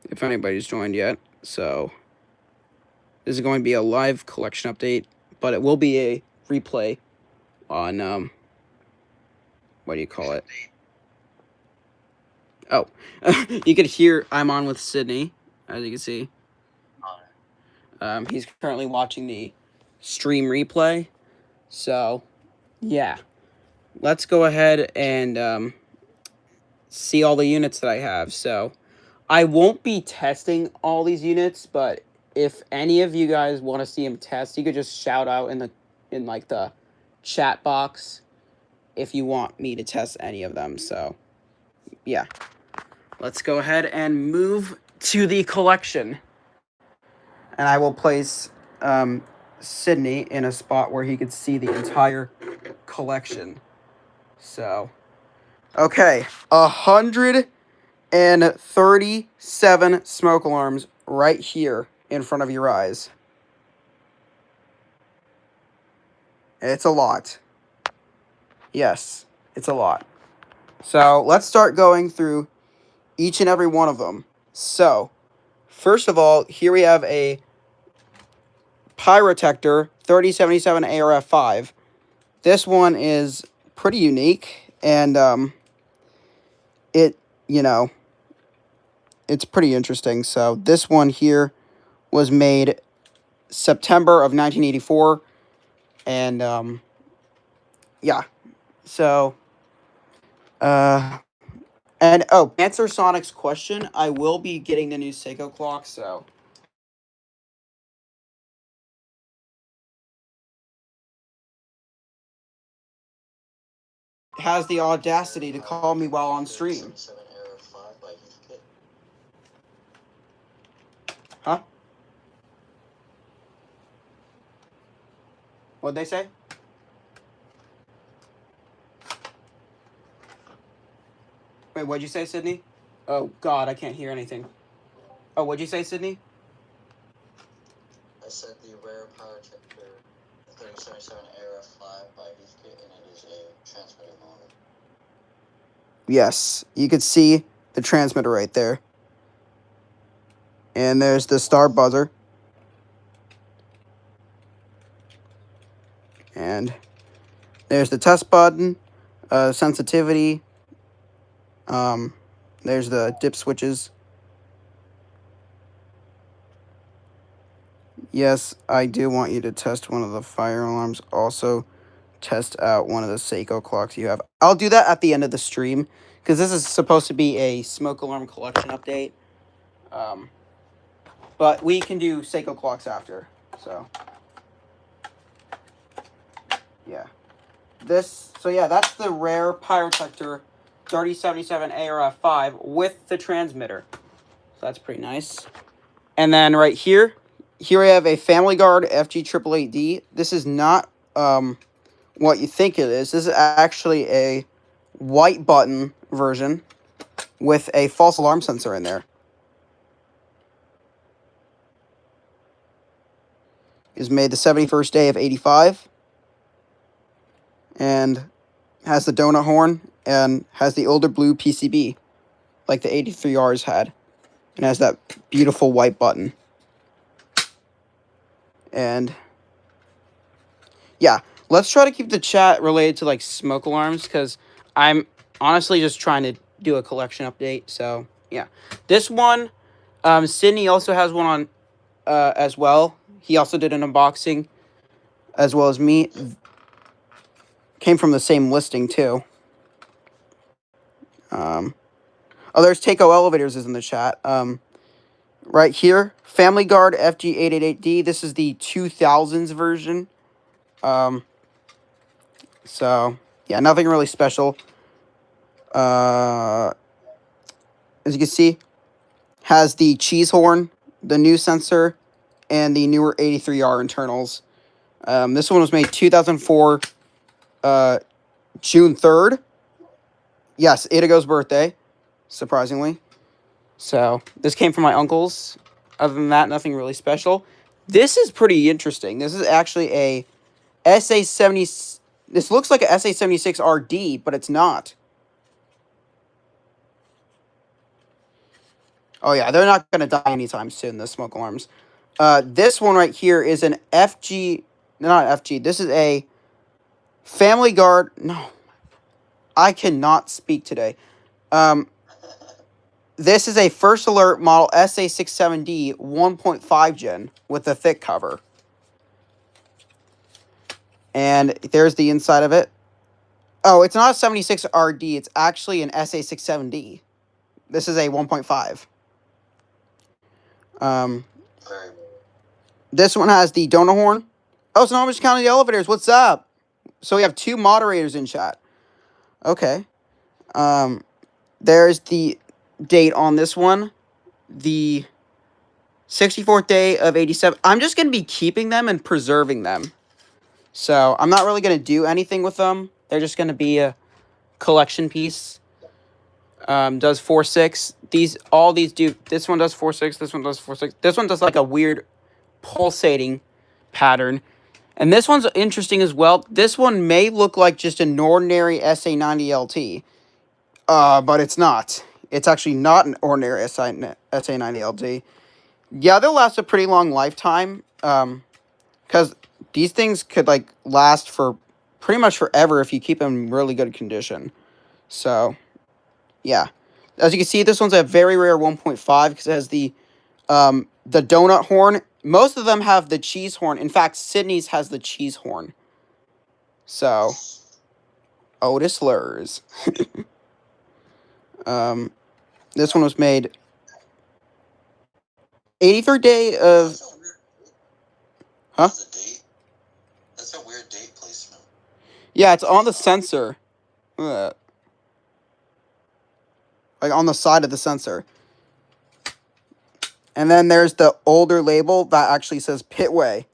if anybody's joined yet. So this is going to be a live collection update, but it will be a replay on what do you call it? Oh, you could hear I'm on with Sydney, as you can see. He's currently watching the stream replay. So, yeah. Let's go ahead and see all the units that I have. So, I won't be testing all these units, but if any of you guys want to see him test, you could just shout out in the chat box if you want me to test any of them. So, yeah. Let's go ahead and move to the collection. And I will place Sydney in a spot where he could see the entire collection. So, okay, 137 smoke alarms right here in front of your eyes. It's a lot. Yes, it's a lot. So, let's start going through each and every one of them. So, first of all, here we have a Pyrotector 3077 ARF5. This one is pretty unique, and it's pretty interesting. So this one here was made September of 1984, and yeah. So and oh, answer Sonic's question, I will be getting the new Seiko clock, so has the audacity to call me while on stream. Huh? What'd they say? Wait, what'd you say, Sydney? Oh, God, I can't hear anything. Oh, what'd you say, Sydney? I said the rare Pyrotector 3077 ARF5 by Kidde, and it is a transmitter motor. Yes, you could see the transmitter right there. And there's the star buzzer. And there's the test button, sensitivity. There's the dip switches. Yes, I do want you to test one of the fire alarms. Also, test out one of the Seiko clocks you have. I'll do that at the end of the stream, because this is supposed to be a smoke alarm collection update. But we can do Seiko clocks after. So, yeah. That's the rare Pyrotector 3077 ARF5 with the transmitter. So that's pretty nice. And then right here we have a Family Guard FG888D. This is not what you think it is. This is actually a white button version with a false alarm sensor in there. It is made the 71st day of 85. And has the donut horn and has the older blue PCB like the 83Rs had. And has that beautiful white button. And yeah, let's try to keep the chat related to like smoke alarms, because I'm honestly just trying to do a collection update. So yeah, this one, Sydney also has one on as well. He also did an unboxing as well as me. Came from the same listing too. There's Takeo Elevators is in the chat. Right here, Family Guard FG888D. This is the 2000s version. So, yeah, nothing really special. As you can see, has the cheese horn, the new sensor, and the newer 83R internals. This one was made 2004, June 3rd. Yes, Idigo's birthday, surprisingly. So, this came from my uncle's. Other than that, nothing really special. This is pretty interesting. This is actually a SA70. This looks like a SA76RD, but it's not. Oh yeah, they're not gonna die anytime soon. The smoke alarms. This one right here is an FG. Not FG. This is a Family Guard. No, I cannot speak today. This is a First Alert model SA67D 1.5 gen with a thick cover. And there's the inside of it. Oh, it's not a 76RD. It's actually an SA67D. This is a 1.5. This one has the donut horn. Oh, so now I'm just counting the elevators. What's up? So we have 2 moderators in chat. Okay. There's the date on this one. The 64th day of 87. I'm just going to be keeping them and preserving them. So I'm not really going to do anything with them. They're just going to be a collection piece. Does 4.6. All these do. This one does 4.6. This one does 4.6. This one does like a weird pulsating pattern. And this one's interesting as well. This one may look like just an ordinary SA90LT. But it's not. It's actually not an ordinary SA90LT. Yeah, they'll last a pretty long lifetime. Because these things could like last for pretty much forever if you keep them in really good condition. So, yeah. As you can see, this one's a very rare 1.5 because it has the donut horn. Most of them have the cheese horn. In fact, Sydney's has the cheese horn. So, Otis Lurs. This one was made 83rd day of... Huh? That's a weird date placement. Yeah, it's on the sensor. Like on the side of the sensor. And then there's the older label that actually says Pitway.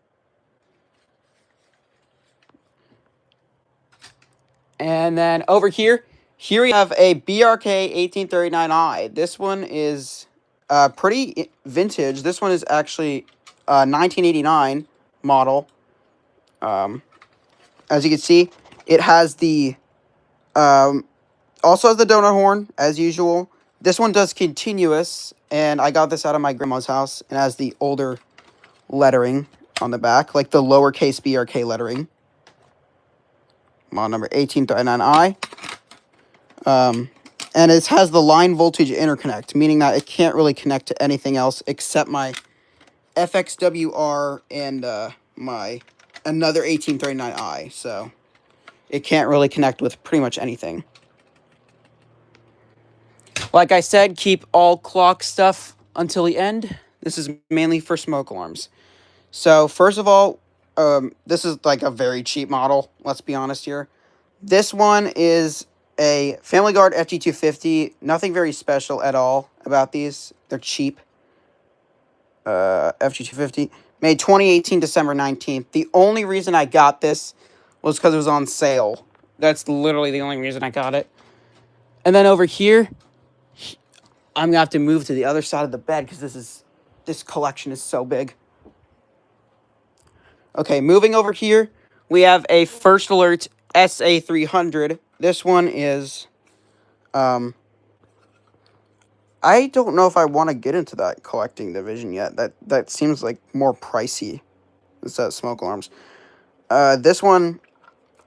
And then over here we have a BRK 1839i. This one is pretty vintage. This one is actually 1989 model. As you can see, it has the also has the donut horn as usual. This one does continuous, and I got this out of my grandma's house, and has the older lettering on the back, like the lowercase BRK lettering. Model number 1839i. And it has the line voltage interconnect, meaning that it can't really connect to anything else except my FXWR and my another 1839i. So it can't really connect with pretty much anything. Like I said, keep all clock stuff until the end. This is mainly for smoke alarms. So first of all, this is like a very cheap model. Let's be honest here. This one is a Family Guard FG250. Nothing very special at all about these. They're cheap. FG250. Made 2018, December 19th. The only reason I got this was because it was on sale. That's literally the only reason I got it. And then over here, I'm going to have to move to the other side of the bed because this collection is so big. Okay, moving over here, we have a First Alert SA300. This one is, I don't know if I want to get into that collecting division yet. That seems like more pricey instead of smoke alarms. This one,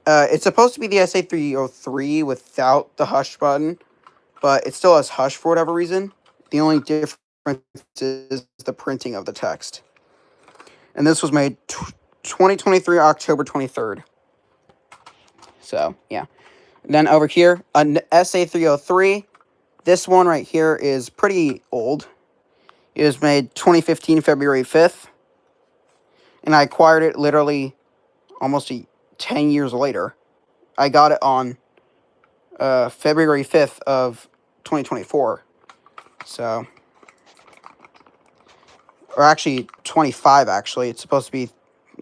it's supposed to be the SA303 without the hush button, but it still has hush for whatever reason. The only difference is the printing of the text. And this was made 2023, October 23rd. So, yeah. Then over here, an SA303. This one right here is pretty old. It was made 2015, February 5th. And I acquired it literally almost 10 years later. I got it on February 5th of 2024. So, or actually 25 actually. It's supposed to be,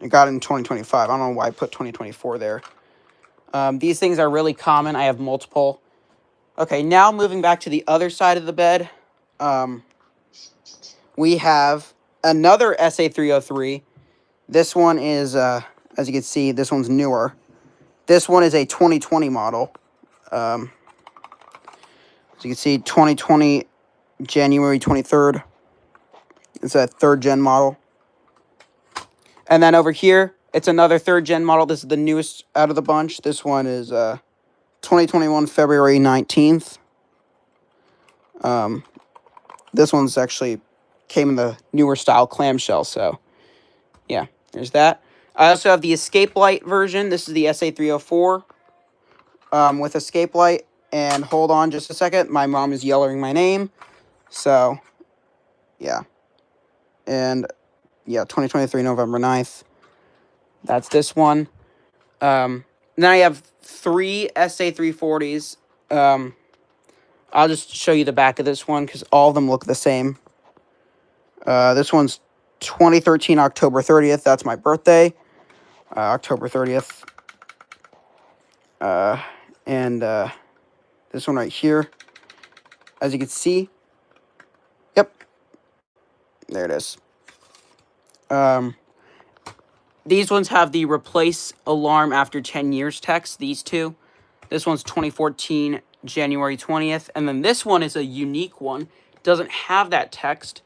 I got it in 2025. I don't know why I put 2024 there. These things are really common. I have multiple. Okay, now moving back to the other side of the bed. We have another SA303. This one is, as you can see, this one's newer. This one is a 2020 model. As you can see, 2020 January 23rd. It's a 3rd gen model. And then over here, it's another 3rd gen model. This is the newest out of the bunch. This one is 2021 February 19th. This one's actually came in the newer style clamshell, so yeah, there's that. I also have the escape light version. This is the SA304 with escape light. And hold on just a second. My mom is yelling my name. So, yeah. And, yeah, 2023 November 9th. That's this one. Then I have 3 SA340s. I'll just show you the back of this one because all of them look the same. This one's 2013 October 30th. That's my birthday. October 30th. And this one right here. As you can see. Yep. There it is. These ones have the replace alarm after 10 years text. These two. This one's 2014 January 20th. And then this one is a unique one. Doesn't have that text.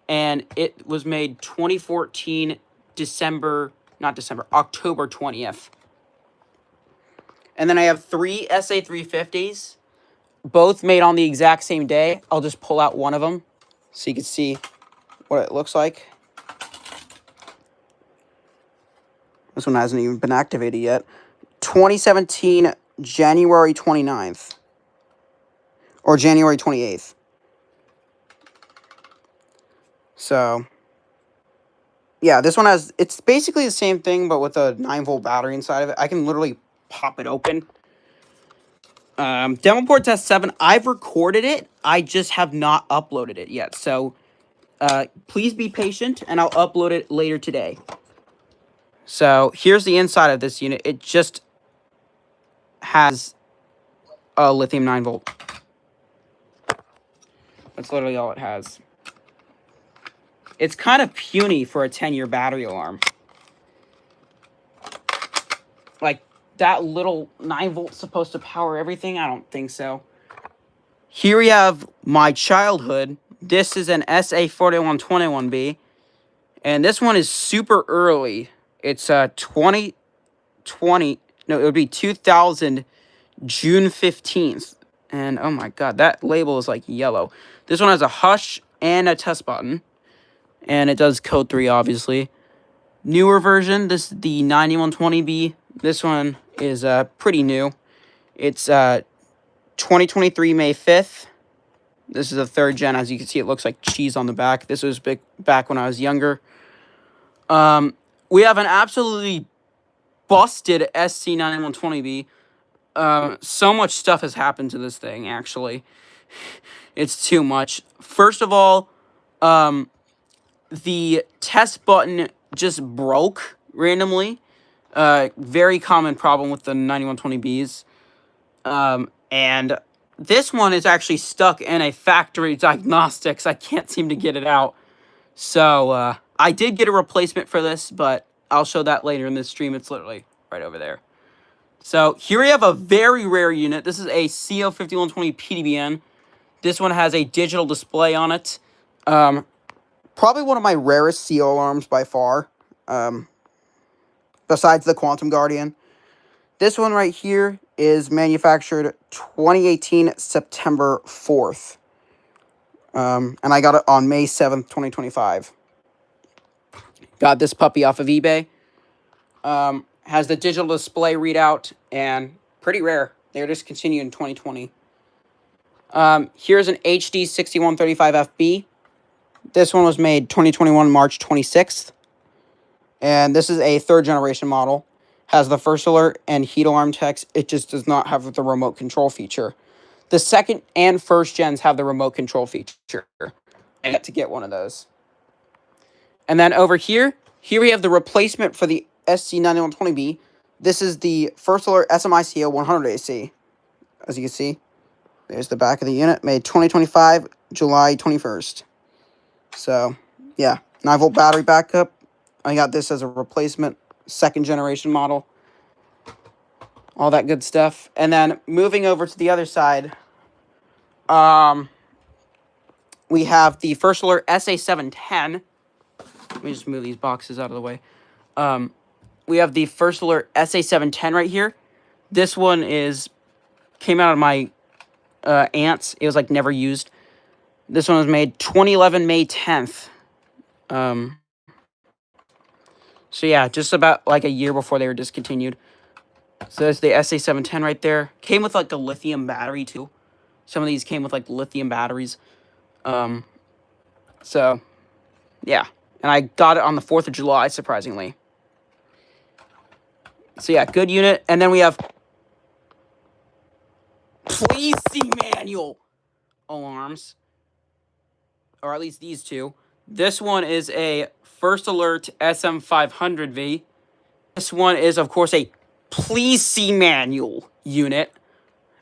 And it was made 2014 October 20th. And then I have 3 SA350s. Both made on the exact same day. I'll just pull out one of them so you can see what it looks like. This one hasn't even been activated yet. 2017 January 29th. Or January 28th. So, yeah, this one has, it's basically the same thing, but with a 9-volt battery inside of it. I can literally pop it open. Demo port test 7, I've recorded it. I just have not uploaded it yet. So, please be patient, and I'll upload it later today. So, here's the inside of this unit. It just has a lithium 9-volt. That's literally all it has. It's kind of puny for a 10-year battery alarm. Like, that little 9-volt's supposed to power everything? I don't think so. Here we have my childhood. This is an SA4121B. And this one is super early. It's 2020. No, it would be 2000, June 15th. And, oh my god, that label is like yellow. This one has a hush and a test button. And it does code 3, obviously. Newer version, this is the 9120B. This one is pretty new. It's 2023 May 5th. This is a 3rd gen. As you can see, it looks like cheese on the back. This was back when I was younger. We have an absolutely busted SC9120B. So much stuff has happened to this thing, actually. It's too much. First of all, the test button just broke randomly. Very common problem with the 9120Bs. And this one is actually stuck in a factory diagnostics. I can't seem to get it out. So, I did get a replacement for this, but I'll show that later in this stream. It's literally right over there. So, here we have a very rare unit. This is a CO5120 PDBN. This one has a digital display on it. Probably one of my rarest CO alarms by far. Besides the Quantum Guardian. This one right here is manufactured 2018 September 4th. And I got it on May 7th, 2025. Got this puppy off of eBay. Has the digital display readout and pretty rare. They're discontinued in 2020. Here's an HD 6135FB. This one was made 2021 March 26th. And this is a 3rd generation model. Has the first alert and heat alarm text. It just does not have the remote control feature. The 2nd and 1st gens have the remote control feature. I had to get one of those. And then over here we have the replacement for the SC9120B. This is the first alert SMI CO 100 AC. As you can see, there's the back of the unit, made 2025, July 21st. So, yeah, 9-volt battery backup. I got this as a replacement, 2nd generation model. All that good stuff. And then moving over to the other side, we have the First Alert SA300. Let me just move these boxes out of the way. We have the First Alert SA300 right here. This one came out of my aunt's. It was like never used. This one was made 2011 May 10th. So yeah, just about like a year before they were discontinued. So there's the SA300 right there. Came with like the lithium battery too. Some of these came with like lithium batteries. So yeah, and I got it on the 4th of July, surprisingly. So yeah, good unit. And then we have please see manual alarms, or at least these two. This one is a First Alert SM500V. This one is, of course, a please see manual unit,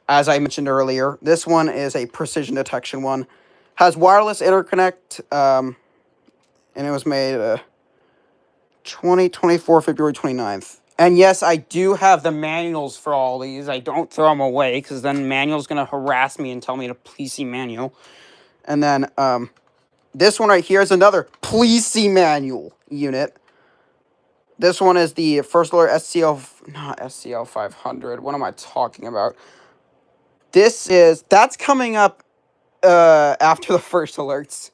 as I mentioned earlier. This one is a precision detection one. Has wireless interconnect, and it was made 2024 February 29th. And yes, I do have the manuals for all these. I don't throw them away, because then manual's going to harass me and tell me to please see manual. And then this one right here is another please see manual unit. This one is the First Alert not SCL 500. What am I talking about? That's coming up after the first alerts.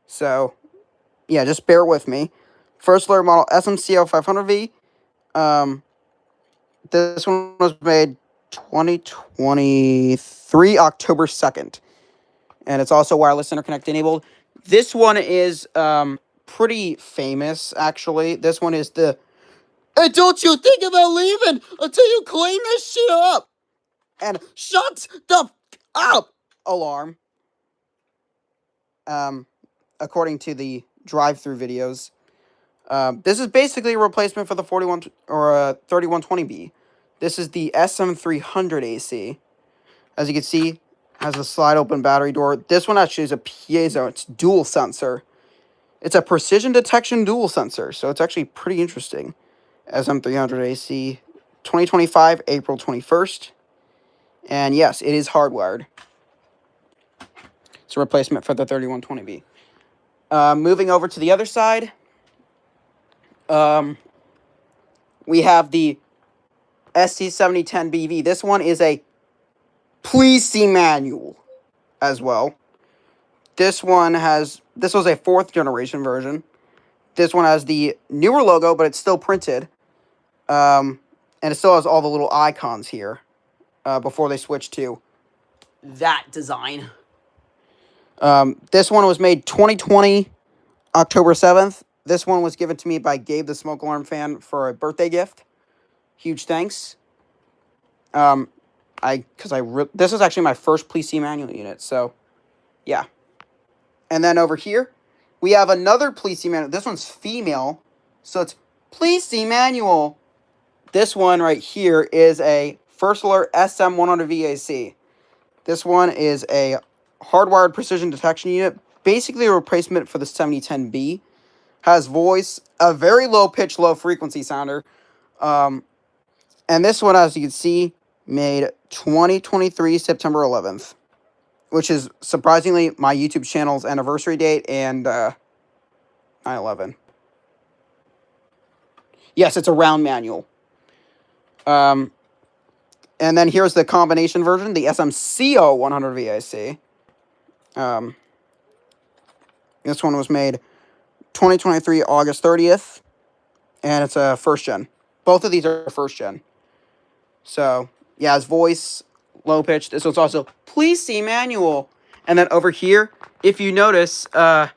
So, yeah, just bear with me. First Alert model SMCO 500V. This one was made 2023 October 2nd. And it's also wireless interconnect enabled. This one is pretty famous, actually. This one is the "Hey, don't you think about leaving until you clean this shit up!" and "Shut the up!" alarm. According to the drive-through videos. This is basically a replacement for the 41 or 3120B. This is the SM300 AC. As you can see, has a slide open battery door. This one actually is a piezo. It's dual sensor. It's a precision detection dual sensor, so it's actually pretty interesting. SM300 AC, 2025, April 21st. And yes, it is hardwired. It's a replacement for the 3120B. Moving over to the other side, we have the SC7010BV. This one is a please see manual as well. This was a 4th generation version. This one has the newer logo, but it's still printed. And it still has all the little icons here before they switch to that design. This one was made 2020, October 7th. This one was given to me by Gabe, the smoke alarm fan, for a birthday gift. Huge thanks. This is actually my first please see manual unit, so yeah. And then over here, we have another please see manual. This one's female, so it's please see manual. This one right here is a First Alert SM100 VAC. This one is a hardwired precision detection unit, basically a replacement for the 7010B. Has voice, a very low pitch, low frequency sounder. And this one, as you can see, made 2023 September 11th, which is surprisingly my YouTube channel's anniversary date and 9/11. Yes, it's a round manual. And then here's the combination version, the SMCO 100 VAC. This one was made 2023 August 30th, and it's a first gen. Both of these are first gen. So, yeah, it's voice, low pitch. This one's also please see manual. And then over here, if you notice, I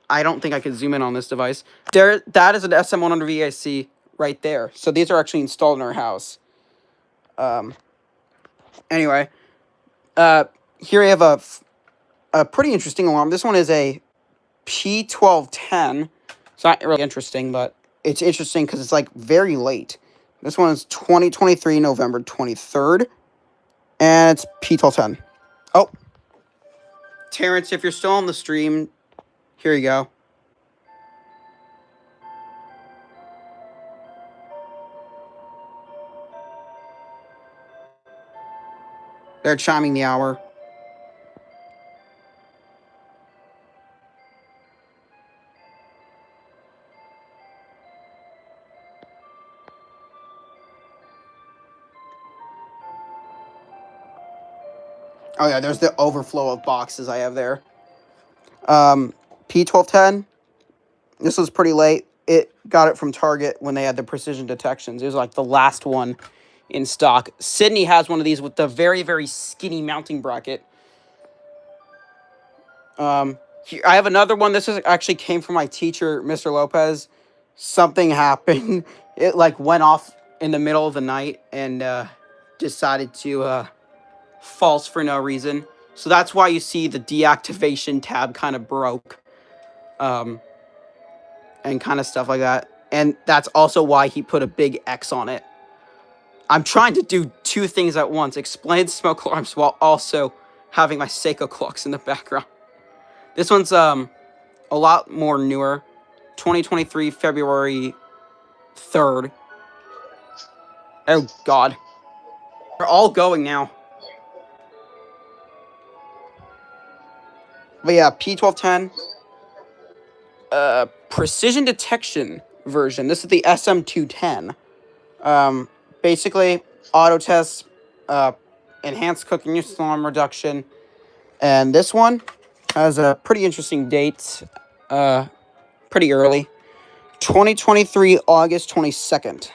don't think I can zoom in on this device. That is an SM100 VAC right there. So these are actually installed in our house. Anyway, here we have a pretty interesting alarm. This one is a P410. It's not really interesting, but it's interesting because it's like very late. This one is 2023 November 23rd, and it's P410. Oh, Terrence, if you're still on the stream, here you go. They're chiming the hour. Oh yeah, there's the overflow of boxes I have there. P1210. This was pretty late. It got it from Target when they had the precision detections. It was like the last one in stock. Sydney has one of these with the very, very skinny mounting bracket. Here, I have another one. This is actually came from my teacher, Mr. Lopez. Something happened. It like went off in the middle of the night and decided to false for no reason. So that's why you see the deactivation tab kind of broke. And kind of stuff like that. And that's also why he put a big X on it. I'm trying to do two things at once. Explain smoke alarms while also having my Seiko clocks in the background. This one's a lot more newer. 2023 February 3rd. Oh god. They're all going now. But yeah, P1210 precision detection version. This is the SM210. Basically, auto tests, enhanced cooking use alarm reduction, and this one has a pretty interesting date, pretty early. 2023 August 22nd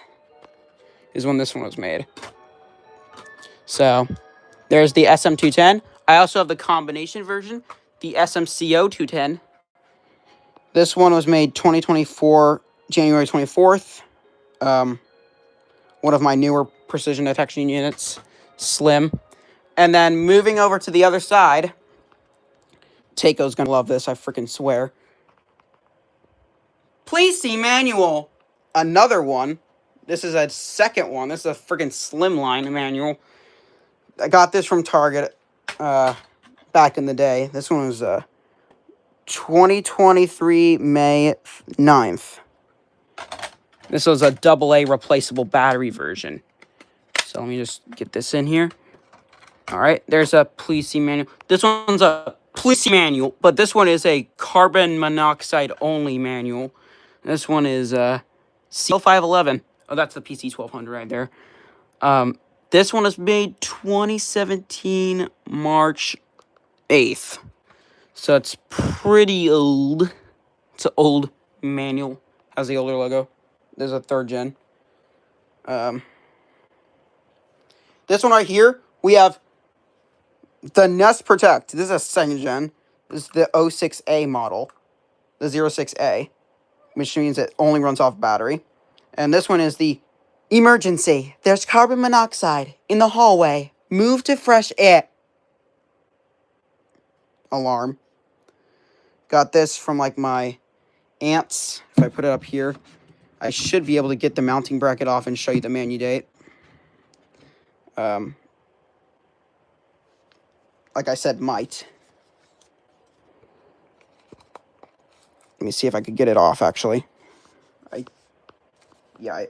is when this one was made. So, there's the SM210. I also have the combination version, the SMCO 210. This one was made 2024 January 24th. One of my newer precision detection units, slim. And then moving over to the other side, Taco's gonna love this, I freaking swear. Please see manual. Another one. This is a second one. This is a freaking slimline manual. I got this from Target back in the day. This one was 2023 May 9th. This was a AA replaceable battery version. So let me just get this in here. All right, there's a please see manual. This one's a please see manual, but this one is a carbon monoxide only manual. This one is CL511. Oh, that's the PC1200 right there. This one was made 2017 March 8th. So it's pretty old. It's an old manual. Has the older logo. There's a 3rd gen. This one right here, we have the Nest Protect. This is a 2nd gen. This is the 06A model. The 06A. Which means it only runs off battery. And this one is the emergency. There's carbon monoxide in the hallway. Move to fresh air. Alarm. Got this from like my aunt's. If I put it up here, I should be able to get the mounting bracket off and show you the manu date. Like I said, might. Let me see if I could get it off, actually.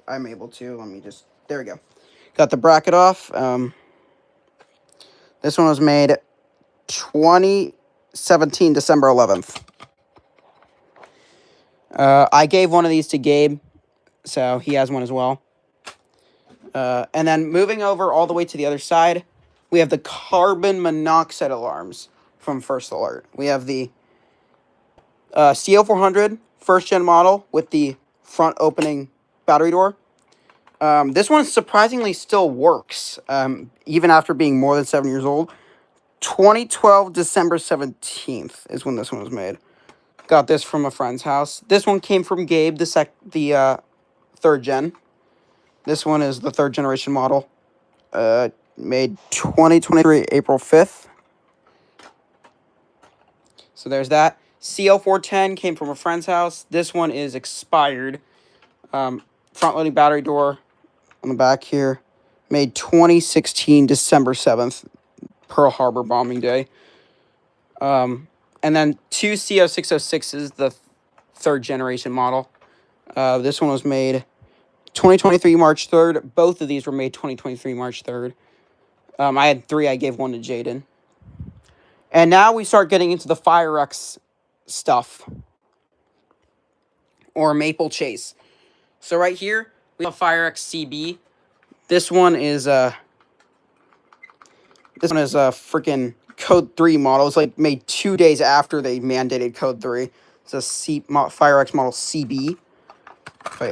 I'm able to. Let me just... There we go. Got the bracket off. This one was made 2017, December 11th. I gave one of these to Gabe, so he has one as well. And then moving over all the way to the other side, we have the carbon monoxide alarms from First Alert. We have the CO400 1st gen model with the front opening battery door. This one surprisingly still works, even after being more than 7 years old. 2012 December 17th is when this one was made. Got this from a friend's house. This one came from Gabe, the 3rd gen. This one is the 3rd generation model. Made 2023 April 5th. So there's that. CO410 came from a friend's house. This one is expired. Front-loading battery door on the back here. Made 2016 December 7th. Pearl Harbor bombing day. And then 2 CO606s, the 3rd generation model. This one was made 2023 March 3rd. Both of these were made 2023 March 3rd. I had 3. I gave 1 to Jaden. And now we start getting into the FireX stuff. Or Maple Chase. So right here, we have FireX CB. This one is freaking Code 3 model. It's like made 2 days after they mandated Code 3. It's a FireX model CB. If I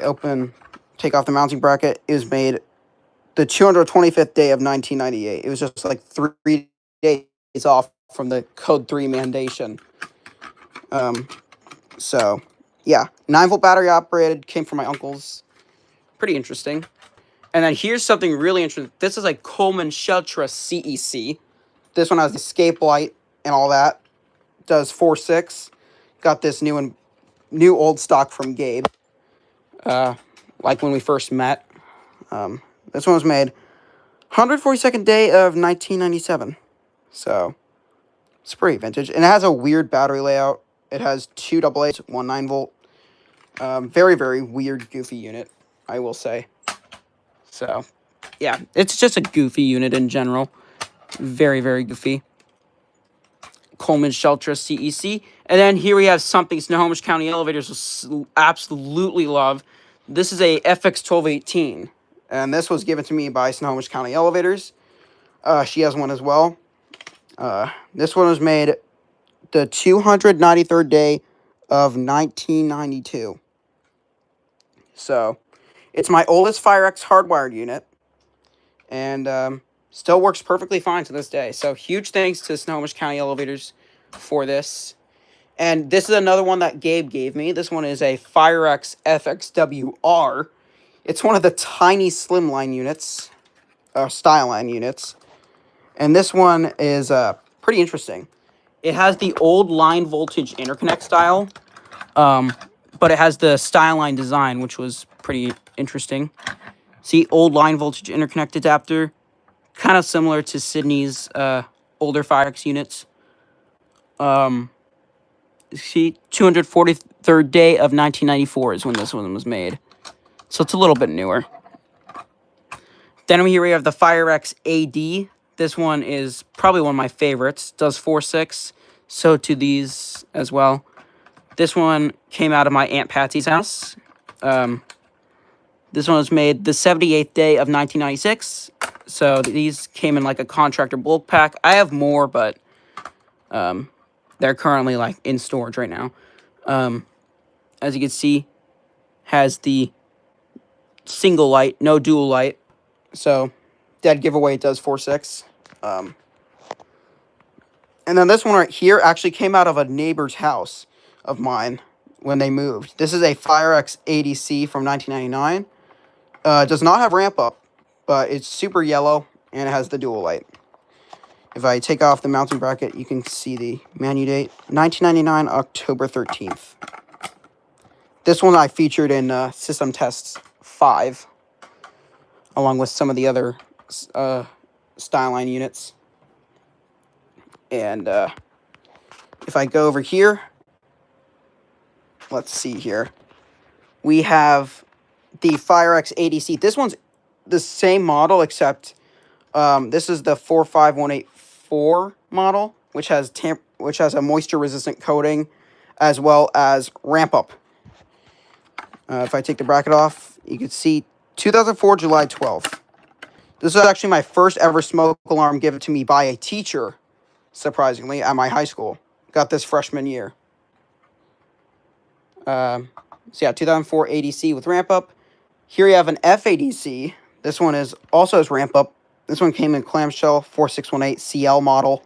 take off the mounting bracket, it was made the 225th day of 1998. It was just like 3 days off from the Code 3 mandation. So, yeah. 9-volt battery operated, came from my uncle's. Pretty interesting. And then here's something really interesting. This is a Coleman Sheltra CEC. This one has the escape light and all that. Does 4.6. Got this new old stock from Gabe. Like when we first met. This one was made 142nd day of 1997. So, it's pretty vintage. And it has a weird battery layout. It has 2 AA's, 1 9-volt. Very, very weird, goofy unit, I will say. So, yeah, it's just a goofy unit in general. Very, very goofy. Coleman Sheltra CEC. And then here we have something Snohomish County Elevators will absolutely love. This is a FX1218. And this was given to me by Snohomish County Elevators. She has one as well. This one was made the 293rd day of 1992. So, it's my oldest FireX hardwired unit. And still works perfectly fine to this day. So, huge thanks to Snohomish County Elevators for this. And this is another one that Gabe gave me. This one is a FireX FXWR. It's one of the tiny slimline units, style line units. And this one is pretty interesting. It has the old line voltage interconnect style, but it has the style line design, which was pretty interesting. See, old line voltage interconnect adapter, kind of similar to Sydney's older FireX units. See, 243rd day of 1994 is when this one was made. So it's a little bit newer. Then here we have the FireX AD. This one is probably one of my favorites. Does 4.6. So to these as well. This one came out of my Aunt Patsy's house. This one was made the 78th day of 1996. So these came in like a contractor bulk pack. I have more, but they're currently like in storage right now. As you can see, has the single light, no dual light. So, dead giveaway, it does 4.6. And then this one right here actually came out of a neighbor's house of mine when they moved. This is a FireX ADC from 1999. Does not have ramp up, but it's super yellow and it has the dual light. If I take off the mounting bracket, you can see the manu date, 1999, October 13th. This one I featured in System Tests 5, along with some of the other style line units. And if I go over here, let's see here. We have the FireX ADC. This one's the same model, except this is the 45184 model, which has a moisture-resistant coating, as well as ramp up. If I take the bracket off, you can see 2004, July 12th. This is actually my first ever smoke alarm given to me by a teacher, surprisingly, at my high school. Got this freshman year. So yeah, 2004 ADC with ramp up. Here you have an FADC. This one also has ramp up. This one came in clamshell 4618 CL model.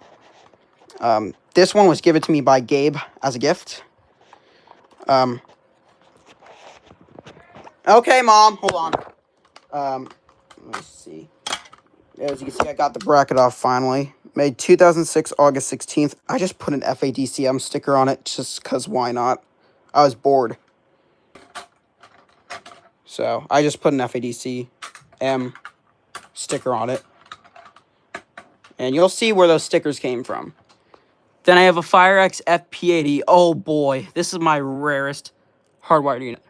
This one was given to me by Gabe as a gift. Okay, Mom, hold on. Let me see. As you can see, I got the bracket off finally. Made 2006, August 16th. I just put an FADCM sticker on it just because why not? I was bored. So, I just put an FADCM sticker on it. And you'll see where those stickers came from. Then I have a FireX FP80. Oh boy, this is my rarest hardwired unit.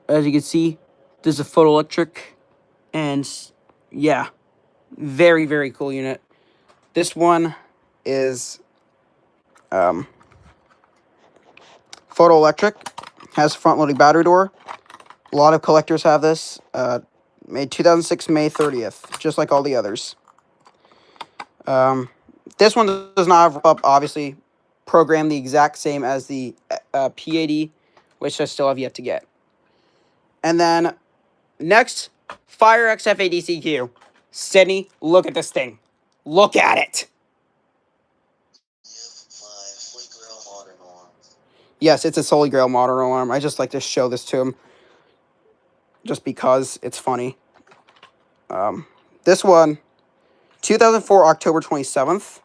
As you can see, this is a photoelectric, and yeah, very, very cool unit. This one is photoelectric, has front-loading battery door. A lot of collectors have this. Made 2006, May 30th, just like all the others. This one does not have up, obviously, programmed the exact same as the P80, which I still have yet to get. And then next, FireX FADCQ. Sydney, look at this thing. Look at it. Holy Grail modern alarm. Yes, it's a Holy Grail modern alarm. I just like to show this to him, just because it's funny. This one, 2004 October 27th.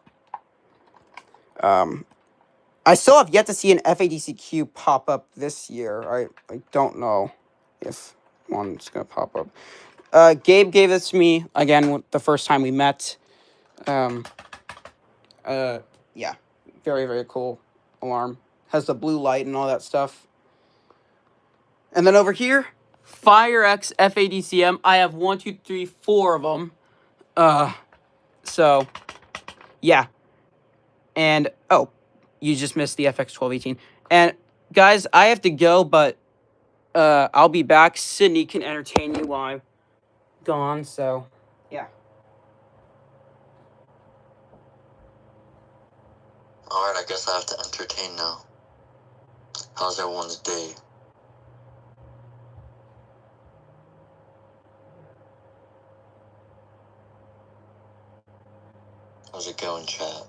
I still have yet to see an FADCQ pop up this year. I don't know if one's going to pop up. Gabe gave this to me, again, the first time we met. Yeah, very, very cool alarm. Has the blue light and all that stuff. And then over here, FireX FADCM. I have 1, 2, 3, 4 of them. So, yeah. And, oh, you just missed the FX1218. And, guys, I have to go, but I'll be back. Sydney can entertain you while I'm gone, so, yeah. Alright, I guess I have to entertain now. How's everyone's day? How's it going, chat?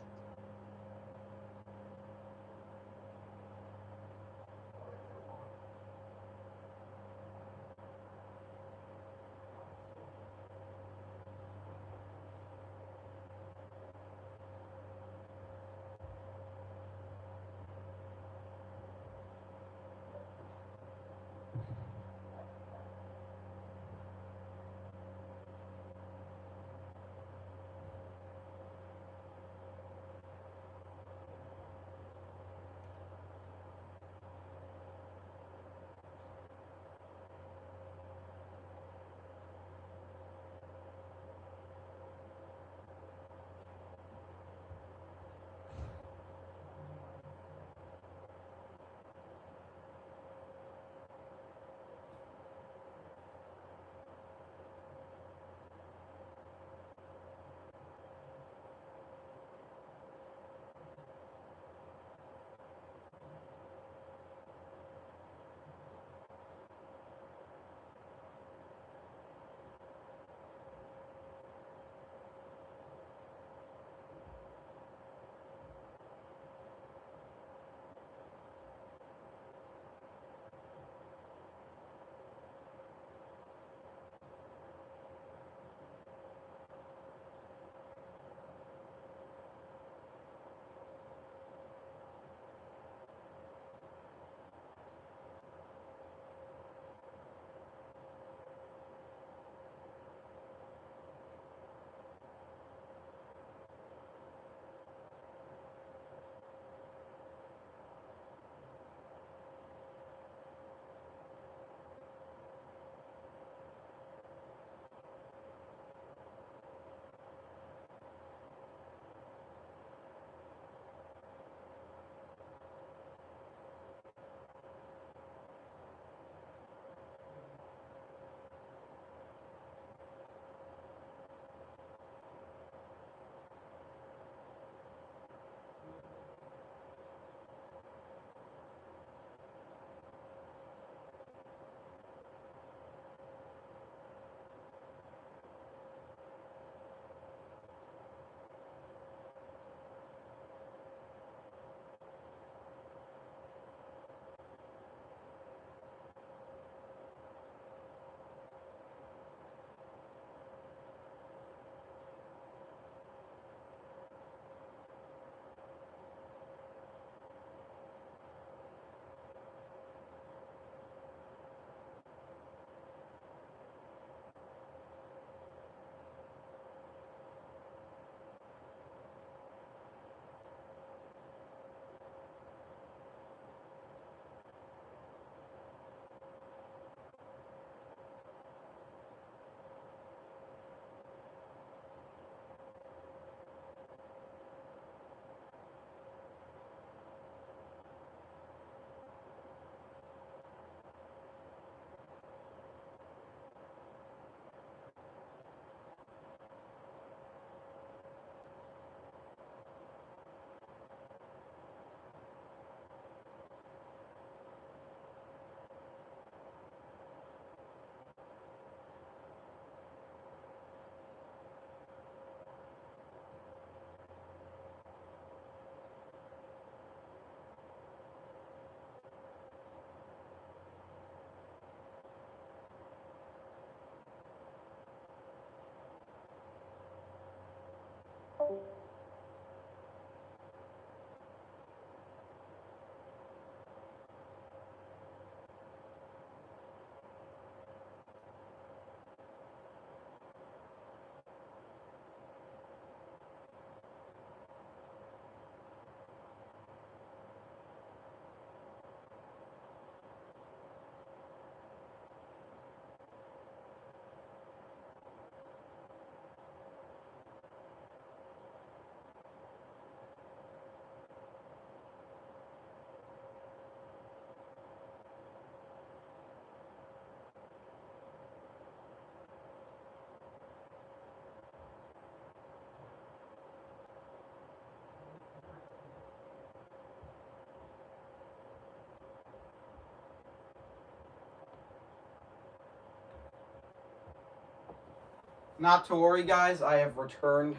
Not to worry, guys. I have returned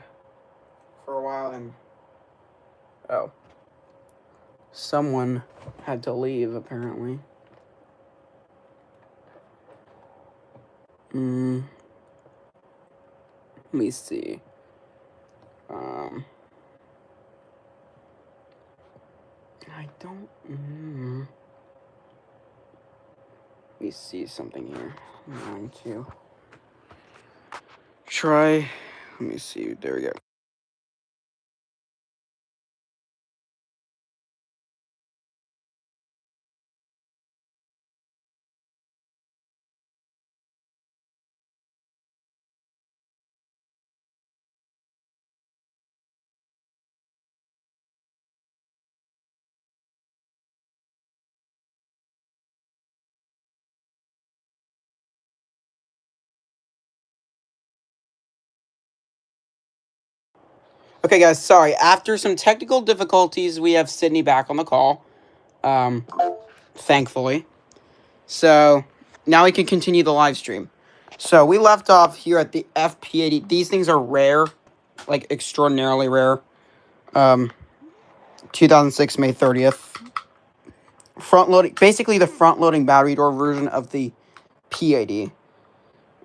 for a while, and oh, someone had to leave apparently. Let me see. I don't. Let me see something here. I'm going to try. Let me see. There we go. Okay, guys. Sorry. After some technical difficulties, we have Sydney back on the call. Thankfully. So now we can continue the live stream. So we left off here at the FP80. These things are rare, like extraordinarily rare. 2006 May 30th. Front loading, basically the front loading battery door version of the P80.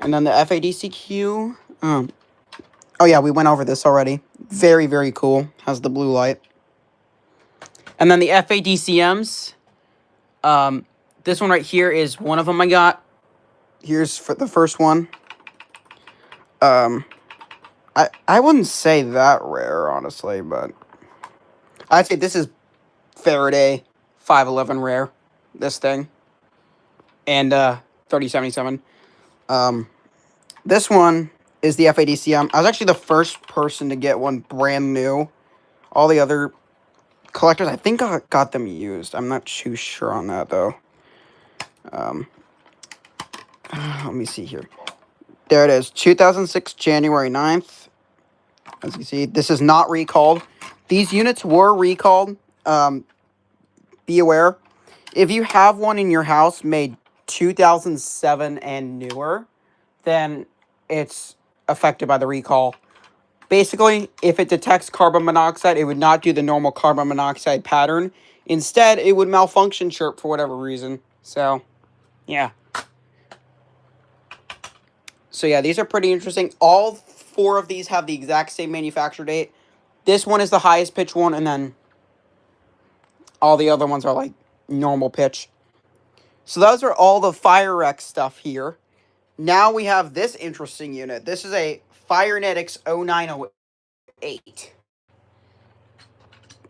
And then the FADCQ. Oh yeah, we went over this already. Very, very cool. Has the blue light. And then the FADCMs. This one right here is one of them I got. Here's for the first one. I wouldn't say that rare, honestly, but I'd say this is Faraday 511 rare. This thing. And 3077. This one is the FADCM. I was actually the first person to get one brand new. All the other collectors, I think I got them used. I'm not too sure on that, though. Let me see here. There it is. 2006, January 9th. As you see, this is not recalled. These units were recalled. Be aware. If you have one in your house made 2007 and newer, then it's affected by the recall. Basically, if it detects carbon monoxide, it would not do the normal carbon monoxide pattern. Instead, it would malfunction chirp for whatever reason. So, yeah. So, yeah, these are pretty interesting. All four of these have the exact same manufacture date. This one is the highest pitch one, and then all the other ones are, like, normal pitch. So, those are all the FireX stuff here. Now we have this interesting unit. This is a Firenetics 0908.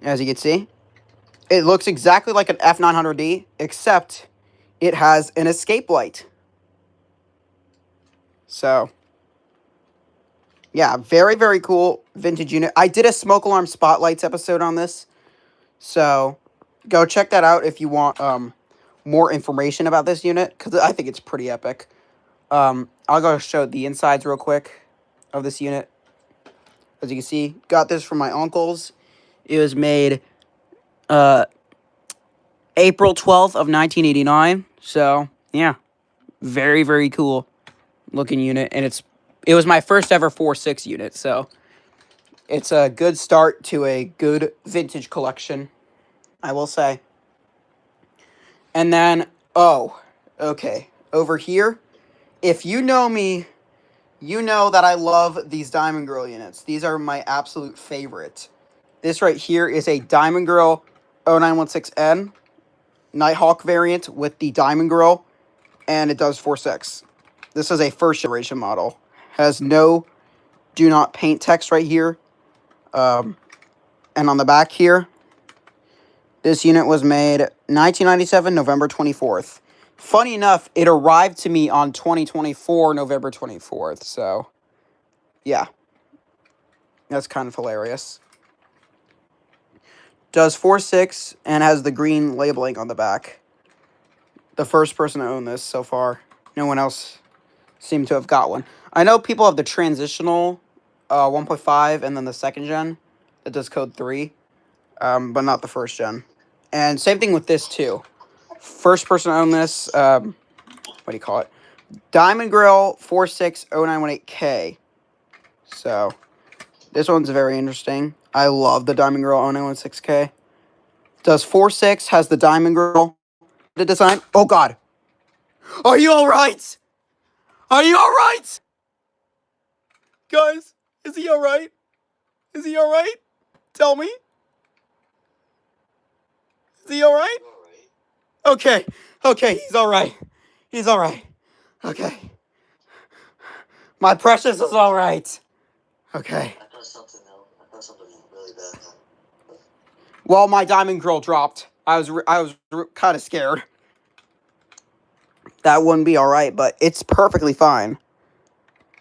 As you can see, it looks exactly like an F900D, except it has an escape light. So, yeah, very, very cool vintage unit. I did a smoke alarm spotlights episode on this, so go check that out if you want more information about this unit, because I think it's pretty epic. I'll go show the insides real quick of this unit. As you can see, got this from my uncle's. It was made April 12th of 1989. So, yeah. Very, very cool looking unit. And it was my first ever 4.6 unit. So, it's a good start to a good vintage collection, I will say. And then, oh, okay. Over here, if you know me, you know that I love these Diamond Girl units. These are my absolute favorite. This right here is a Diamond Girl 0916N Nighthawk variant with the Diamond Girl, and it does 4.6. This is a first generation model. Has no do not paint text right here. And on the back here, this unit was made 1997, November 24th. Funny enough, it arrived to me on 2024, November 24th. So, yeah. That's kind of hilarious. Does 4.6 and has the green labeling on the back. The first person to own this so far. No one else seemed to have got one. I know people have the transitional 1.5 and then the second gen that does code 3, but not the first gen. And same thing with this too. First person to own this, what do you call it? Diamond Grill 460918K. So this one's very interesting. I love the Diamond Girl 0916K. Does 4.6, has the Diamond Girl. The design. Oh, God. Are you all right? Are you all right? Guys, is he all right? Is he all right? Tell me. Is he all right? Okay. Okay, he's all right. He's all right. Okay. My precious is all right. Okay. I thought something else. I thought something really bad happened. Well, my Diamond Girl dropped. I was kind of scared. That wouldn't be all right, but it's perfectly fine.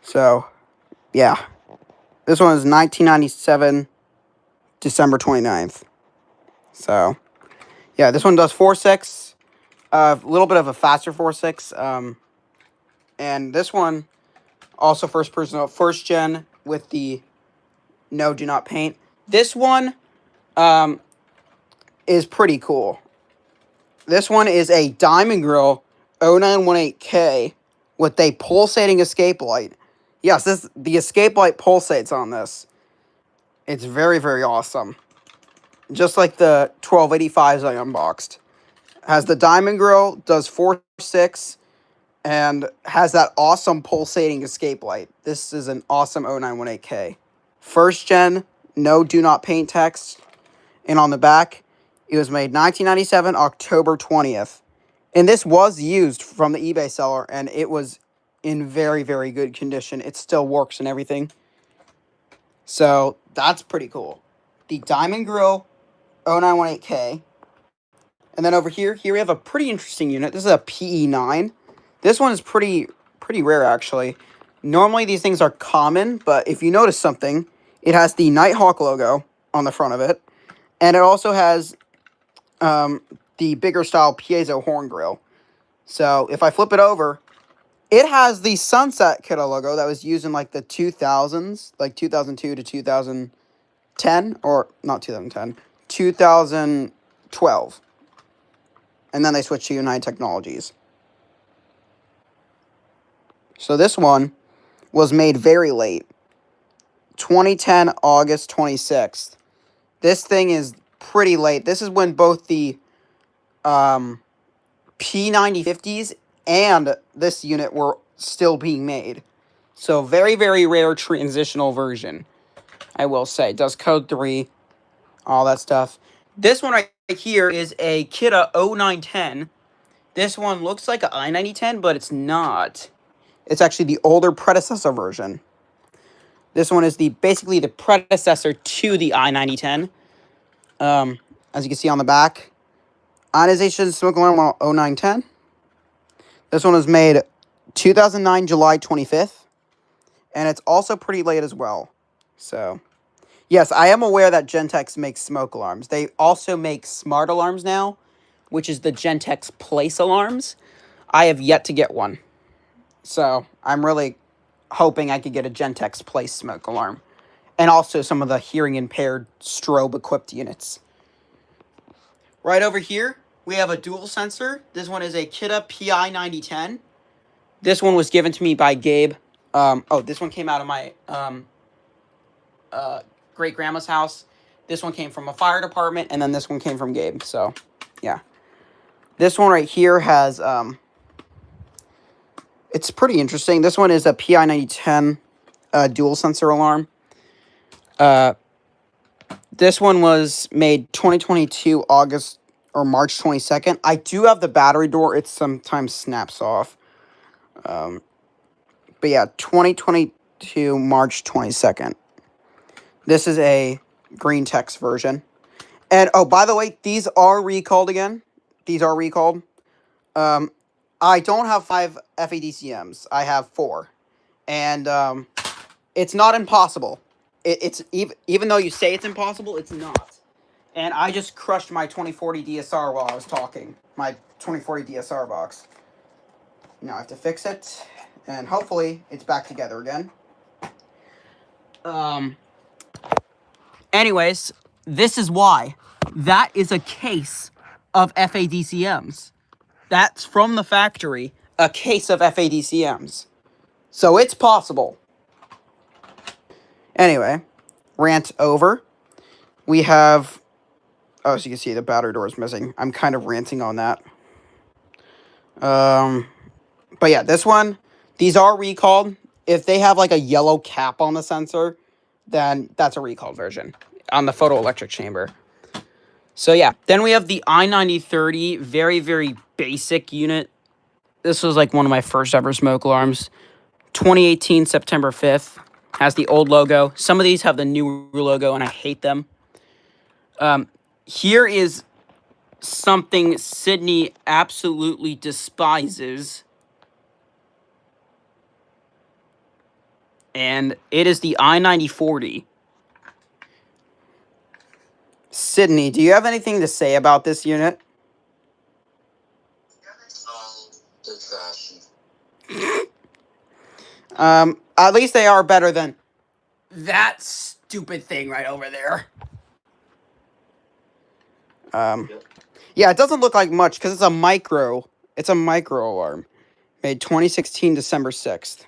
So, yeah. This one is 1997, December 29th. So, yeah, this one does 4.6. A little bit of a faster 4.6. And this one, also first gen with the no do not paint. This one is pretty cool. This one is a Diamond Grill 0918K with a pulsating escape light. Yes, the escape light pulsates on this. It's very, very awesome. Just like the 1285s I unboxed. Has the Diamond Grill, does 4.6, and has that awesome pulsating escape light. This is an awesome 0918K. First gen, no do not paint text. And on the back, it was made 1997, October 20th. And this was used from the eBay seller, and it was in very, very good condition. It still works and everything. So, that's pretty cool. The Diamond Grill 0918K. And then over here we have a pretty interesting unit. This is a PE9. This one is pretty rare, actually. Normally, these things are common, but if you notice something, it has the Nighthawk logo on the front of it. And it also has the bigger style piezo horn grill. So if I flip it over, it has the Sunset Kidde logo that was used in like the 2000s, like 2002 to 2010, or not 2010, 2012. And then they switched to United Technologies. So this one was made very late. 2010, August 26th. This thing is pretty late. This is when both the P9050s and this unit were still being made. So very, very rare transitional version, I will say. Does code 3, all that stuff. This one right here is a Kidde 0910. This one looks like an i9010, but it's not. It's actually the older predecessor version. This one is basically the predecessor to the i9010. As you can see on the back, ionization smoke alarm 0910. This one was made 2009, July 25th. And it's also pretty late as well. So, yes, I am aware that Gentex makes smoke alarms. They also make smart alarms now, which is the Gentex place alarms. I have yet to get one. So, I'm really hoping I could get a Gentex place smoke alarm. And also some of the hearing impaired strobe equipped units. Right over here, we have a dual sensor. This one is a Kidde PI9010. This one was given to me by Gabe. This one came out of my great-grandma's house. This one came from a fire department, and then this one came from Gabe. So, yeah. This one right here has, it's pretty interesting. This one is a PI9010 dual sensor alarm. This one was made 2022 August or March 22nd. I do have the battery door. It sometimes snaps off. But yeah, 2022 March 22nd. This is a green text version. And, oh, by the way, these are recalled again. These are recalled. I don't have 5 FADCMs. I have 4. And it's not impossible. It's even though you say it's impossible, it's not. And I just crushed my 2040 DSR while I was talking. My 2040 DSR box. Now I have to fix it. And hopefully it's back together again. Anyways, this is why. That is a case of FADCMs. That's from the factory, a case of FADCMs. So it's possible. Anyway, rant over. We have... Oh, so you can see the battery door is missing. I'm kind of ranting on that. But yeah, this one, these are recalled. If they have like a yellow cap on the sensor, then that's a recalled version on the photoelectric chamber. So yeah, then we have the i9030, very, very basic unit. This was like one of my first ever smoke alarms. 2018, September 5th. Has the old logo. Some of these have the new logo, and I hate them. Here is something Sydney absolutely despises. And it is the i9040. Sydney, do you have anything to say about this unit? They're trashy. At least they are better than that stupid thing right over there. Yeah, it doesn't look like much because it's a micro. It's a micro alarm. Made 2016, December 6th.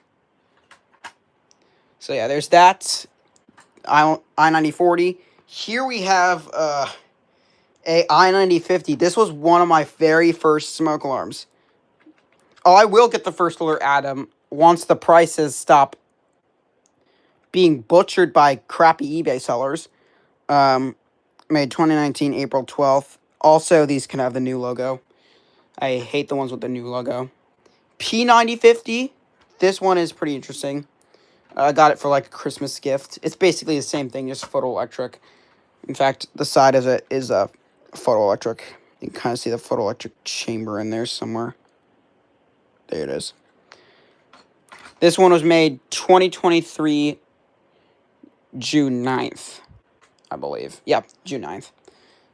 So yeah, there's that. i9040. Here we have a i9050. This was one of my very first smoke alarms. Oh, I will get the first alert, Adam, once the prices stop being butchered by crappy eBay sellers. Made 2019, April 12th. Also, these can have the new logo. I hate the ones with the new logo. P9050. This one is pretty interesting. I got it for like a Christmas gift. It's basically the same thing, just photoelectric. In fact, the side of it is a photoelectric. You can kind of see the photoelectric chamber in there somewhere. There it is. This one was made 2023, June 9th, I believe. Yeah, June 9th.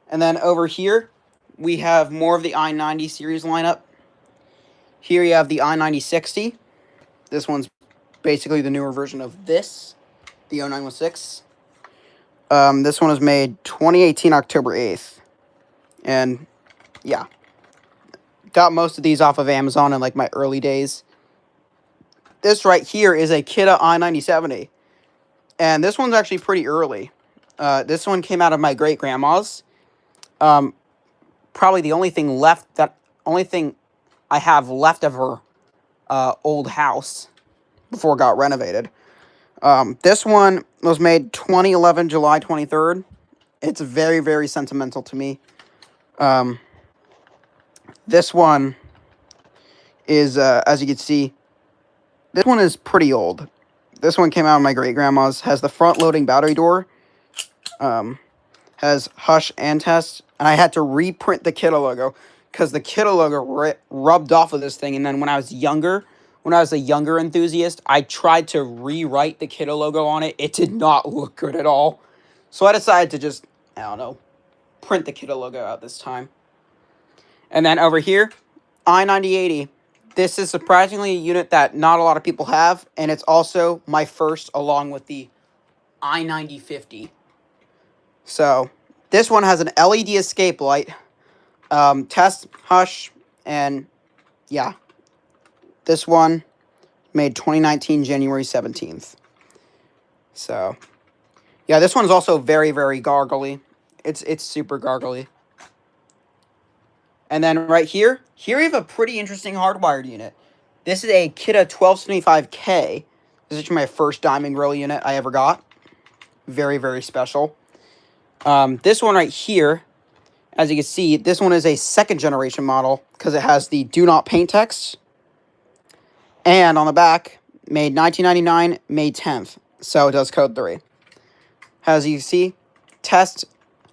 And then over here, we have more of the i90 series lineup. Here you have the i9060. This one's basically the newer version of this, the 0916. This one was made 2018, October 8th. And, yeah. Got most of these off of Amazon in, like, my early days. This right here is a Kidde i9070. And this one's actually pretty early. This one came out of my great-grandma's. Probably the only thing I have left of her old house before it got renovated. This one was made 2011, July 23rd. It's very, very sentimental to me. This one is, as you can see, this one is pretty old. This one came out of my great-grandma's. Has the front-loading battery door. Has hush and test. And I had to reprint the Kidde logo because the Kidde logo rubbed off of this thing. And then when I was a younger enthusiast, I tried to rewrite the Kidde logo on it. It did not look good at all. So I decided to just, I don't know, print the Kidde logo out this time. And then over here, i9080. This is surprisingly a unit that not a lot of people have, and it's also my first along with the i9050. So, this one has an LED escape light, test, hush, and yeah. This one made 2019, January 17th. So, yeah, this one's also very, very gargly. It's super gargly. And then right here we have a pretty interesting hardwired unit. This is a Kidde 1275K. This is actually my first diamond grill unit I ever got. Very, very special. This one right here, as you can see, this one is a second generation model because it has the do not paint text. And on the back, made 1999, May 10th. So it does code 3. As you see, test,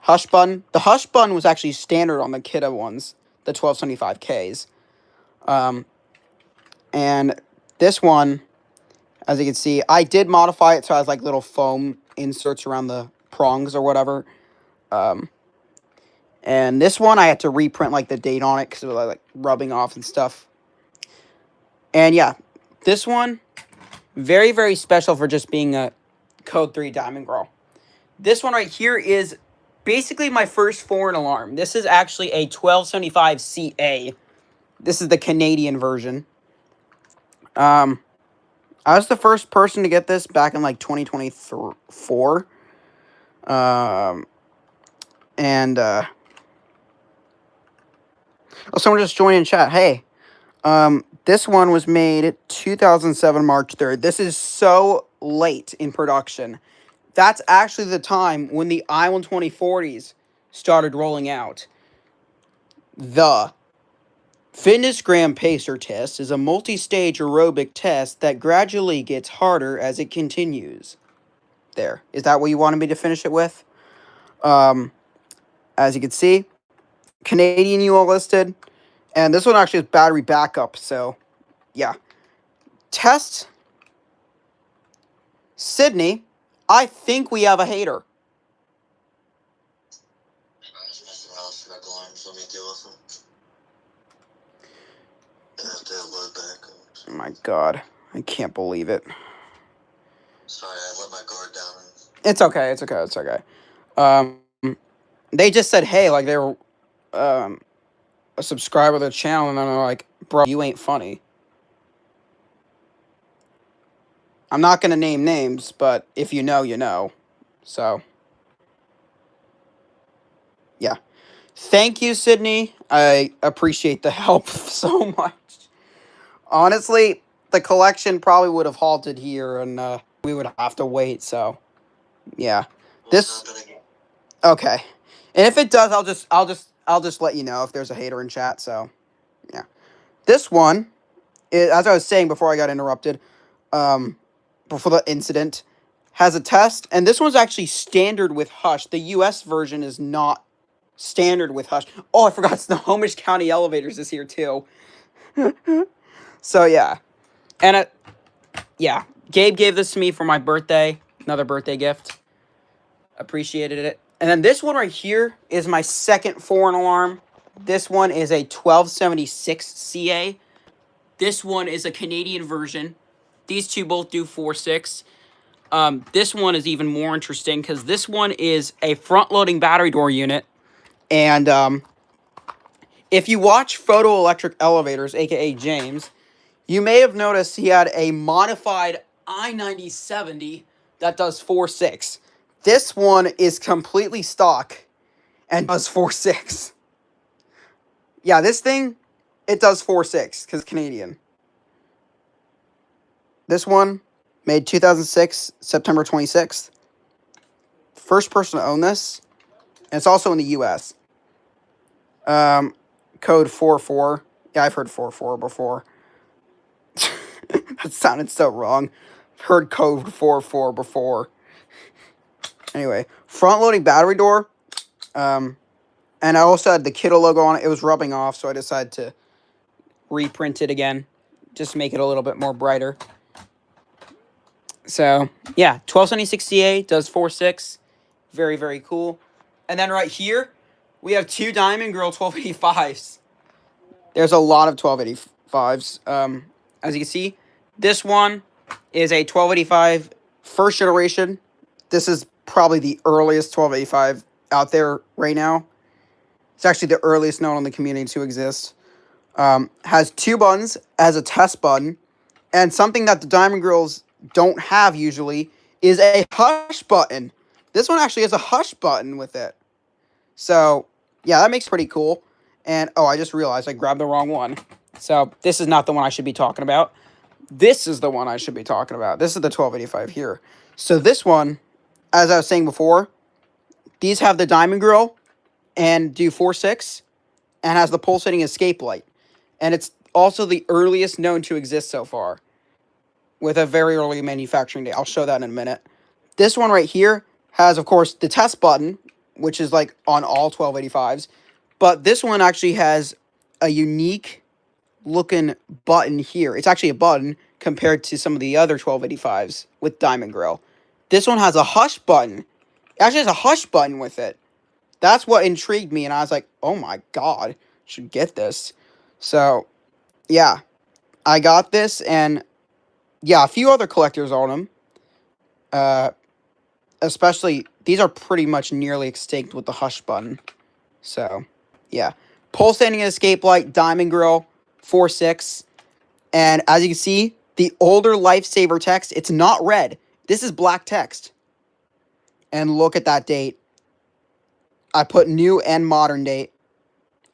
hush button. The hush button was actually standard on the Kidde ones, the 1275Ks. And this one, as you can see, I did modify it so it has like little foam inserts around the prongs or whatever. And this one, I had to reprint like the date on it because it was like rubbing off and stuff. And yeah, this one, very, very special for just being a Code 3 Diamond Grill. This one right here is basically my first foreign alarm. This is actually a 1275 CA. This is the Canadian version. I was the first person to get this back in like 2024. And oh, someone just joined in chat. Hey, this one was made 2007 March 3rd. This is so late in production. That's actually the time when the Island 2040s started rolling out. The Fitness Gram Pacer test is a multi-stage aerobic test that gradually gets harder as it continues. There. Is that what you wanted me to finish it with? As you can see, Canadian UL listed. And this one actually has battery backup, so yeah. Test Sydney. I think we have a hater. Let me deal with them. Have to load back. Oh my god. I can't believe it. Sorry, I let my guard down. It's okay, it's okay, it's okay. They just said, hey, like they were a subscriber to the channel, and then they're like, bro, you ain't funny. I'm not gonna name names, but if you know, you know. So, yeah. Thank you, Sydney. I appreciate the help so much. Honestly, the collection probably would have halted here, and we would have to wait. So, yeah. This okay. And if it does, I'll just let you know if there's a hater in chat. So, yeah. This one, as I was saying before I got interrupted, before the incident, has a test, and this one's actually standard with Hush. The U.S. version is not standard with Hush. Oh, I forgot Snohomish County Elevators is here too. So yeah, and yeah, Gabe gave this to me for my birthday. Another birthday gift. Appreciated it. And then this one right here is my second foreign alarm. This one is a 1276 CA. This one is a Canadian version. These two both do 4.6. This one is even more interesting because this one is a front-loading battery door unit. And if you watch Photoelectric Elevators, aka James, you may have noticed he had a modified I-9070 that does 4.6. This one is completely stock and does 4.6. Yeah, this thing, it does 4.6 because it's Canadian. This one, made 2006, September 26th. First person to own this. And it's also in the U.S. Code 44. Yeah, I've heard 44 before. That sounded so wrong. Heard code 44 before. Anyway, front-loading battery door. And I also had the Kidde logo on it. It was rubbing off, so I decided to reprint it again. Just make it a little bit more brighter. So, yeah, 1276 CA does 4.6. Very, very cool. And then right here, we have two Diamond Grill 1285s. There's a lot of 1285s. As you can see, this one is a 1285 first generation. This is probably the earliest 1285 out there right now. It's actually the earliest known on the community to exist. Has two buttons as a test button. And something that the Diamond Grills don't have usually is a hush button. This one actually has a hush button with it. So, yeah, that makes it pretty cool. And, oh, I just realized I grabbed the wrong one. So, this is not the one I should be talking about. This is the one I should be talking about. This is the 1285 here. So, this one, as I was saying before, these have the Diamond Grill and do 4.6 and has the pulsating escape light. And it's also the earliest known to exist so far, with a very early manufacturing date. I'll show that in a minute. This one right here has, of course, the test button, which is like on all 1285s. But this one actually has a unique looking button here. It's actually a button compared to some of the other 1285s with Diamond Grill. This one has a hush button. It actually has a hush button with it. That's what intrigued me, and I was like, oh my god, I should get this. So, yeah, I got this, and yeah, a few other collectors own them. Especially, these are pretty much nearly extinct with the hush button. So, yeah. Pulsating escape light, Diamond Grill, 4.6. And as you can see, The older Lifesaver text, it's not red. This is black text. And look at that date. I put new and modern date.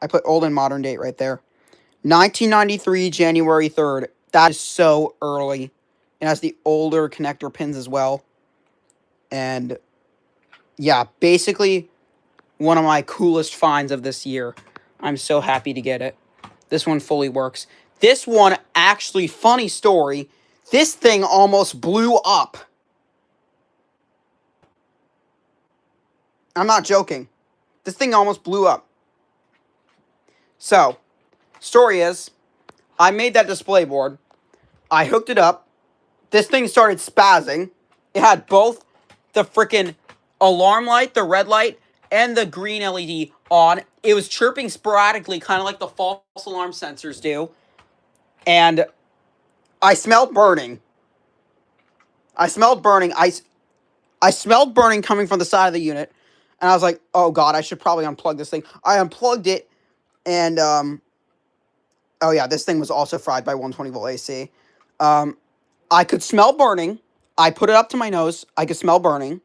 I put old and modern date right there. 1993, January 3rd. That is so early. It has the older connector pins as well. And yeah, basically one of my coolest finds of this year. I'm so happy to get it. This one fully works. This one, actually, funny story, this thing almost blew up. I'm not joking. This thing almost blew up. So, story is, I made that display board. I hooked it up. This thing started spazzing. It had both the freaking alarm light, the red light, and the green LED on. It was chirping sporadically, kind of like the false alarm sensors do. And I smelled burning. I smelled burning. I smelled burning coming from the side of the unit. And I was like, oh God, I should probably unplug this thing. I unplugged it. And, oh yeah, this thing was also fried by 120 volt AC. I could smell burning. I put it up to my nose. I could smell burning.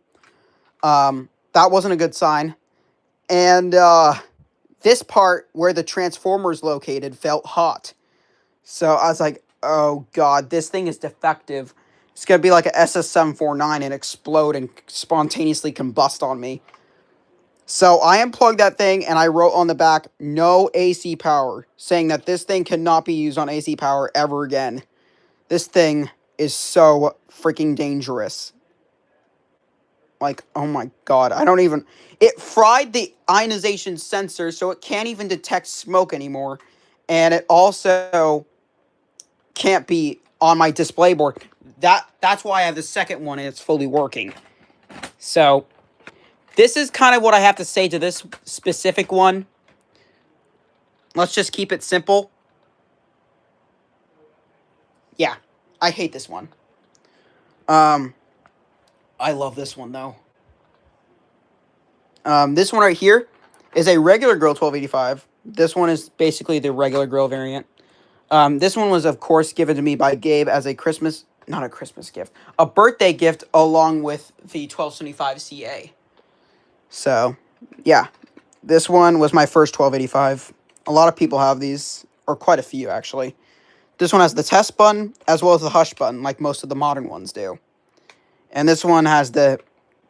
That wasn't a good sign. And, this part where the transformer is located felt hot. So I was like, oh God, this thing is defective. It's going to be like a SS749 and explode and spontaneously combust on me. So I unplugged that thing and I wrote on the back, no AC power, saying that this thing cannot be used on AC power ever again. This thing is so freaking dangerous. Like, oh my God, I don't even... It fried the ionization sensor, so it can't even detect smoke anymore. And it also can't be on my display board. That's why I have the second one and it's fully working. So, this is kind of what I have to say to this specific one. Let's just keep it simple. Yeah, I hate this one. I love this one, though. This one right here is a regular grill 1285. This one is basically the regular grill variant. This one was, of course, given to me by Gabe as a Christmas... Not a Christmas gift. A birthday gift along with the 1275 CA. So, yeah. This one was my first 1285. A lot of people have these, or quite a few, actually. This one has the test button, as well as the hush button, like most of the modern ones do. And this one has the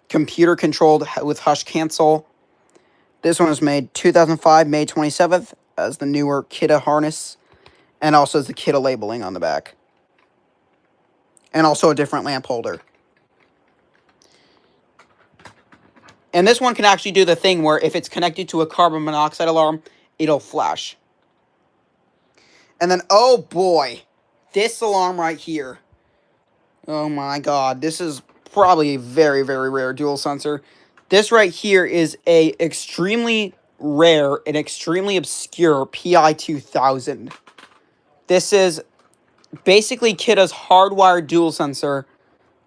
computer-controlled with hush cancel. This one was made 2005, May 27th, as the newer Kidde harness, and also has the Kidde labeling on the back. And also a different lamp holder. And this one can actually do the thing where if it's connected to a carbon monoxide alarm, it'll flash. And then, oh boy, this alarm right here. Oh my God, this is probably a very, very rare dual sensor. This right here is a extremely rare and extremely obscure PI2000. This is basically Kidde's hardwired dual sensor.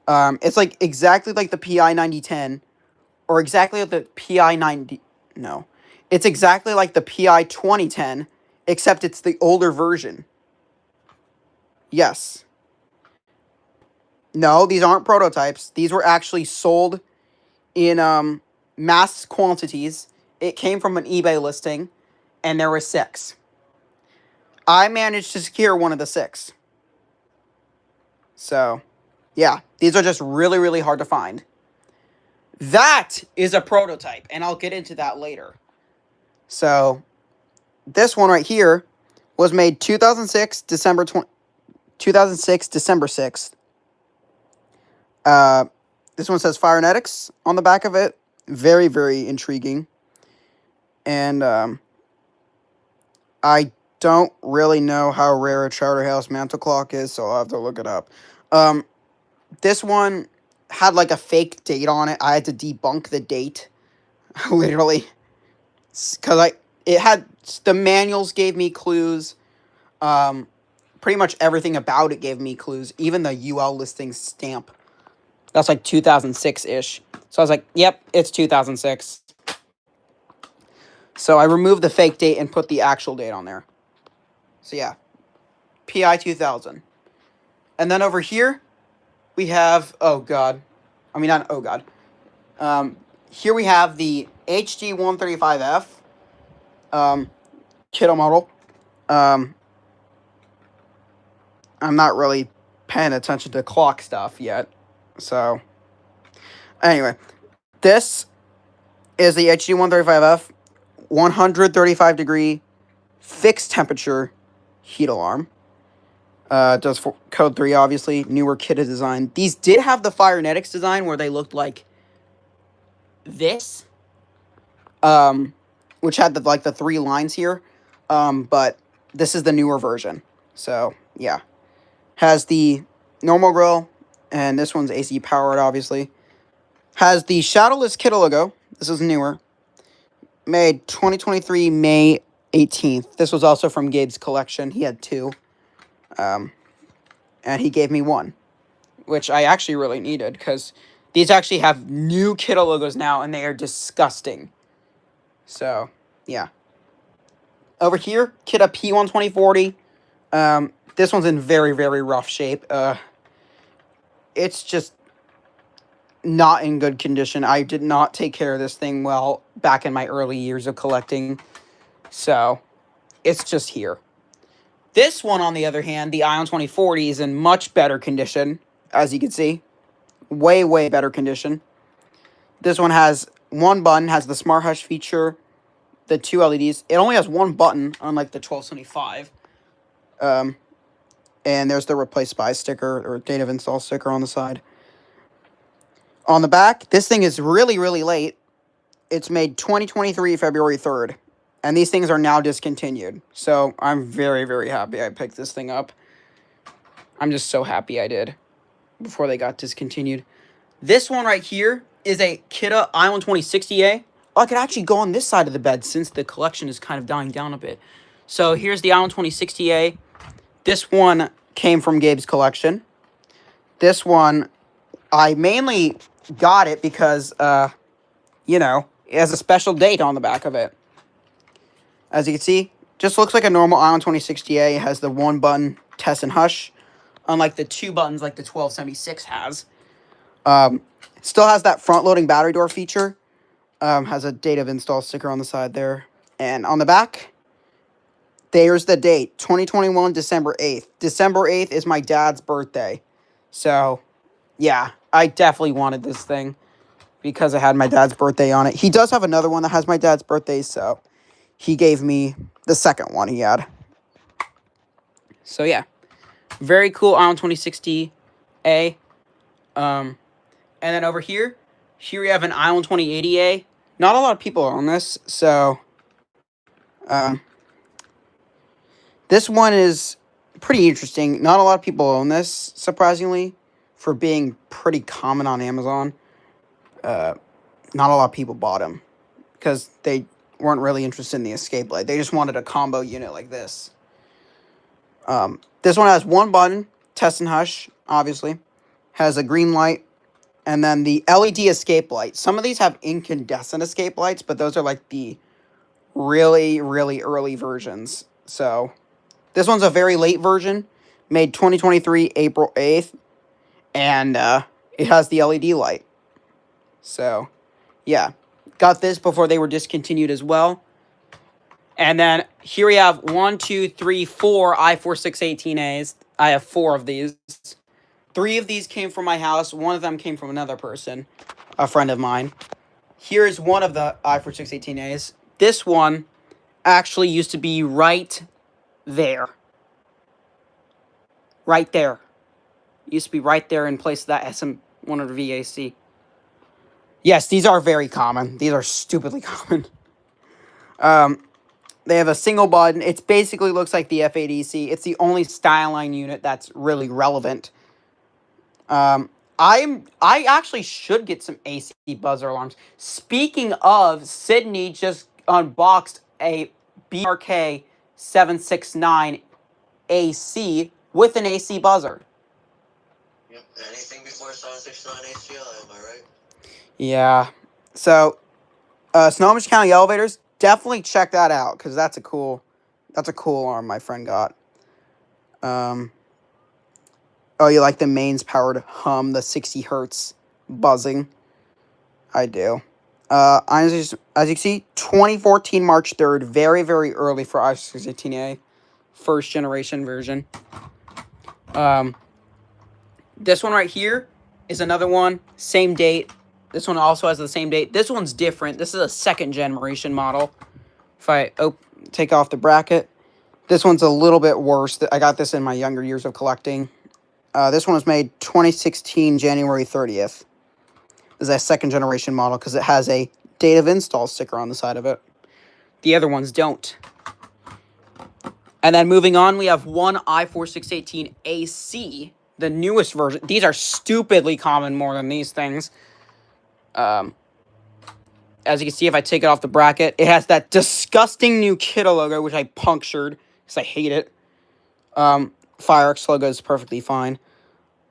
It's like exactly like the PI9010, or exactly like the PI90. No, it's exactly like the PI2010, except it's the older version. Yes. No, these aren't prototypes. These were actually sold in mass quantities. It came from an eBay listing, and there were 6. I managed to secure one of the 6. So, yeah, these are just really, really hard to find. That is a prototype, and I'll get into that later. So, this one right here was made 2006, December 6th. This one says Firenetics on the back of it. Very, very intriguing. And I don't really know how rare a Charterhouse mantle clock is, so I'll have to look it up. This one had like a fake date on it. I had to debunk the date, literally, because it had the manuals gave me clues. Pretty much everything about it gave me clues. Even the UL listing stamp. That's like 2006-ish. So I was like, yep, it's 2006. So I removed the fake date and put the actual date on there. So yeah, PI2000. And then over here, we have, oh god. I mean, not, oh god. Here we have the HD135F Kidde model. I'm not really paying attention to clock stuff yet. So, anyway, this is the HD135F 135-degree fixed temperature heat alarm. It does code 3, obviously. Newer Kidde design. These did have the Firenetics design where they looked like this. Which had the 3 lines here. But this is the newer version. So, yeah. Has the normal grill, and this one's AC powered, obviously. Has the shadowless Kidde logo. This is newer. Made 2023 May 18th. This was also from Gabe's collection. He had 2. And he gave me 1, which I actually really needed, because these actually have new Kidde logos now, and they are disgusting. So, yeah. Over here, Kidde P410. This one's in very, very rough shape. It's just not in good condition. I did not take care of this thing well back in my early years of collecting. So, it's just here. This one, on the other hand, the Ion 2040, is in much better condition, as you can see. Way, way better condition. This one has 1 button, has the Smart Hush feature, the 2 LEDs. It only has 1 button, unlike the 1275. And there's the Replace By sticker, or date of install sticker on the side. On the back, this thing is really, really late. It's made 2023, February 3rd. And these things are now discontinued. So, I'm very, very happy I picked this thing up. I'm just so happy I did before they got discontinued. This one right here is a Kidde Ion 2060A. Oh, I could actually go on this side of the bed since the collection is kind of dying down a bit. So, here's the Ion 2060A. This one came from Gabe's collection. This one, I mainly got it because, you know, it has a special date on the back of it. As you can see, just looks like a normal Ion 2060A. It has the 1 button test and hush, unlike the 2 buttons like the 1276 has. Still has that front-loading battery door feature. Has a date of install sticker on the side there. And on the back, there's the date, 2021, December 8th. December 8th is my dad's birthday. So, yeah, I definitely wanted this thing because it had my dad's birthday on it. He does have another one that has my dad's birthday, so he gave me the second one he had. So, yeah. Very cool Ion 2060A. And then over here we have an Ion 2080A. Not a lot of people own this, so this one is pretty interesting. Not a lot of people own this, surprisingly, for being pretty common on Amazon. Not a lot of people bought them because they weren't really interested in the escape light. They just wanted a combo unit like this. This one has 1 button, test and hush, obviously. Has a green light, and then the LED escape light. Some of these have incandescent escape lights, but those are like the really, really early versions. So, this one's a very late version, made 2023, April 8th, and it has the LED light. So, yeah. Got this before they were discontinued as well. And then here we have 1, 2, 3, 4 i4618As. I have 4 of these. 3 of these came from my house. 1 of them came from another person, a friend of mine. Here's one of the i4618As. This one actually used to be right there. Right there. It used to be right there in place of that SM100 VAC. Yes, these are very common. These are stupidly common. They have a single button. It basically looks like the F8EC. It's the only Styline unit that's really relevant. I actually should get some AC buzzer alarms. Speaking of, Sydney just unboxed a BRK 769 AC with an AC buzzer. Yep. Anything before 769 ACL, am I right? Yeah. So, Snohomish County Elevators, definitely check that out because that's a cool alarm my friend got. Oh, you like the mains powered hum, the 60 hertz buzzing? I do. As you can see, 2014 March 3rd, very, very early for i618A, first generation version. This one right here is another one, same date. This one also has the same date. This one's different. This is a second generation model. If I take off the bracket, this one's a little bit worse. I got this in my younger years of collecting. This one was made 2016, January 30th. This is a second generation model because it has a date of install sticker on the side of it. The other ones don't. And then moving on, we have one i4-618AC, the newest version. These are stupidly common more than these things. As you can see, if I take it off the bracket, it has that disgusting new Kidde logo, which I punctured because I hate it. FireX logo is perfectly fine.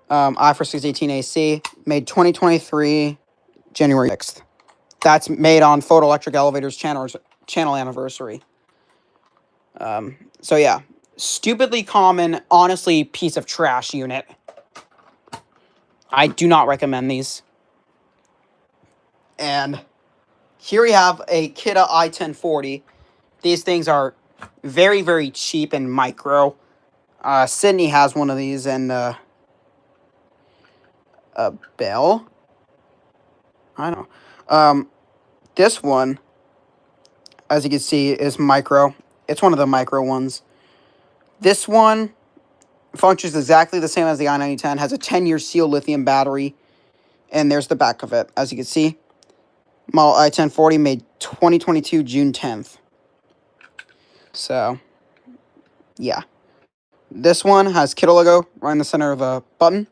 i4-618AC, made 2023, January 6th. That's made on Photoelectric Elevator's channel anniversary. So yeah, stupidly common, honestly, piece of trash unit. I do not recommend these. And here we have a Kidde i1040. These things are very, very cheap and micro. Sydney has one of these, and Bell. I don't know. This one, as you can see, is micro. It's one of the micro ones. This one functions exactly the same as the i9010. Has a 10-year sealed lithium battery. And there's the back of it, as you can see. Model i1040 made 2022, June 10th. So, yeah. This one has Kidde logo right in the center of the button.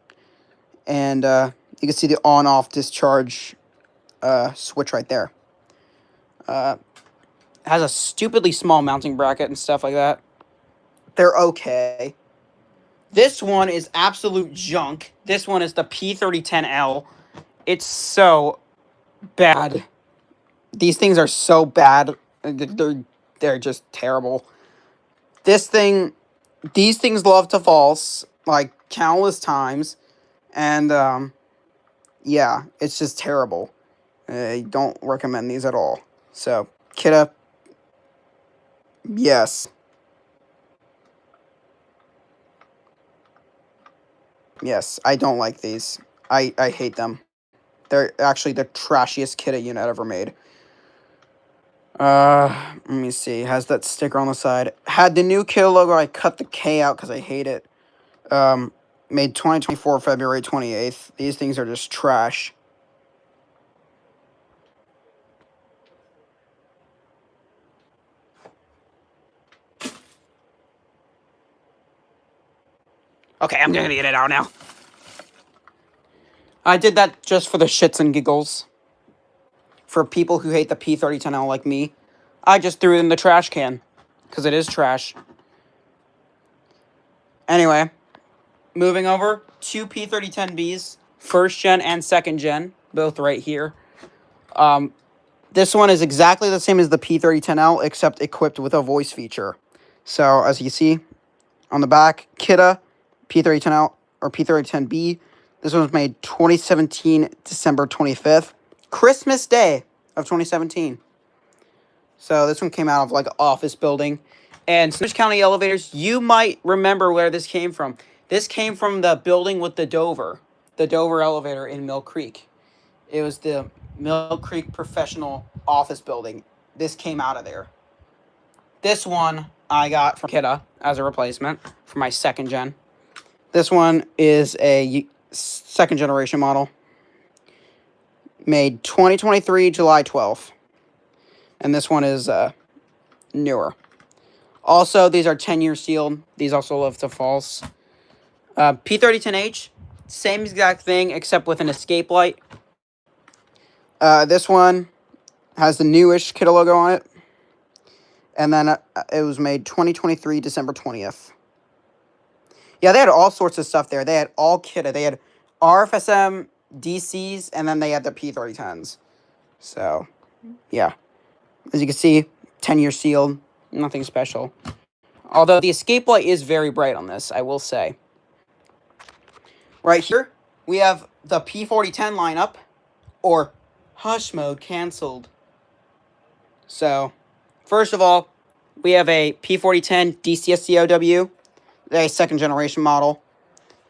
And you can see the on-off discharge switch right there. Has a stupidly small mounting bracket and stuff like that. They're okay. This one is absolute junk. This one is the P3010L. It's so bad. These things are so bad. They're just terrible. These things love to false like countless times, and yeah, it's just terrible. I don't recommend these at all. So, Kidde, yes. Yes, I don't like these. I hate them. They're actually the trashiest Kidde unit ever made. Let me see. Has that sticker on the side. Had the new Kidde logo. I cut the K out because I hate it. Made 2024, February 28th. These things are just trash. Okay, I'm gonna get it out now. I did that just for the shits and giggles. For people who hate the P3010L like me, I just threw it in the trash can. Because it is trash. Anyway, moving over, two P3010Bs, first gen and second gen, both right here. This one is exactly the same as the P3010L, except equipped with a voice feature. So, as you see, on the back, Kidde, P3010L, or P3010B. This one was made 2017, December 25th. Christmas Day of 2017. So, this one came out of, like, an office building. And Snohomish County Elevators, you might remember where this came from. This came from the building with the Dover elevator in Mill Creek. It was the Mill Creek Professional Office Building. This came out of there. This one I got from Kidde as a replacement for my second gen. This one is a second generation model. Made 2023, July 12th. And this one is newer. Also, these are 10-year sealed. These also love to false. P3010H, same exact thing except with an escape light. This one has the newish Kidde logo on it. And then it was made 2023, December 20th. Yeah, they had all sorts of stuff there. They had all Kidde. They had RFSM, DCs, and then they had the P3010s. So, yeah. As you can see, 10-year sealed. Nothing special. Although the escape light is very bright on this, I will say. Right here, we have the P4010 lineup, or hush mode canceled. So, first of all, we have a P4010 DCS COW, a second generation model.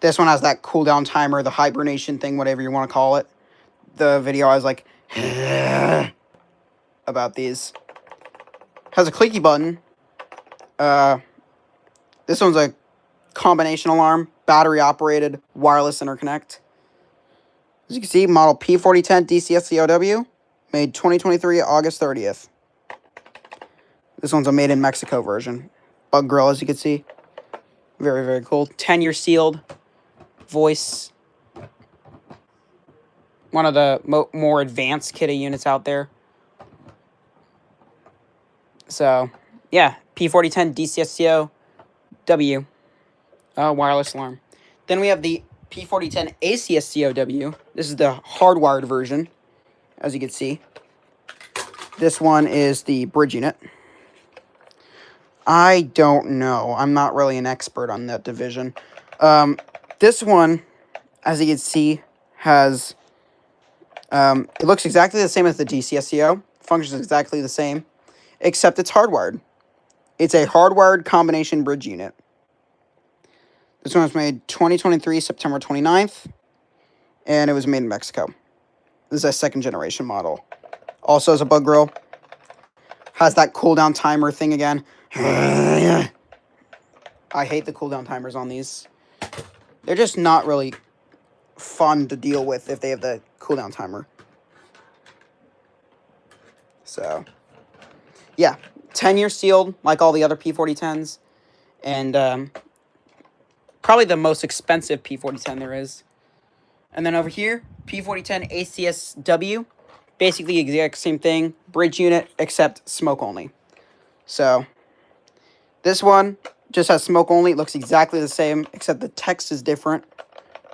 This one has that cooldown timer, the hibernation thing, whatever you want to call it. The video I was like, about these. Has a clicky button. This one's a combination alarm, battery operated, wireless interconnect. As you can see, model P4010 DCS COW, made 2023 August 30th. This one's a made in Mexico version. Bug grill, as you can see. Very, very cool. 10-year sealed. Voice. One of the more advanced Kidde units out there. So, yeah. P4010 DCS COW. Wireless alarm. Then we have the P4010 ACS COW. This is the hardwired version, as you can see. This one is the bridge unit. I don't know. I'm not really an expert on that division. This one, as you can see, has... it looks exactly the same as the DCSCO. Functions exactly the same, except it's hardwired. It's a hardwired combination bridge unit. This one was made 2023, September 29th, and it was made in Mexico. This is a second generation model. Also has a bug grill. Has that cooldown timer thing again. I hate the cooldown timers on these. They're just not really fun to deal with if they have the cooldown timer. So, yeah. 10-year sealed, like all the other P4010s. And probably the most expensive P4010 there is. And then over here, P4010 ACSW. Basically the exact same thing. Bridge unit, except smoke only. So, this one just has smoke only. It looks exactly the same, except the text is different.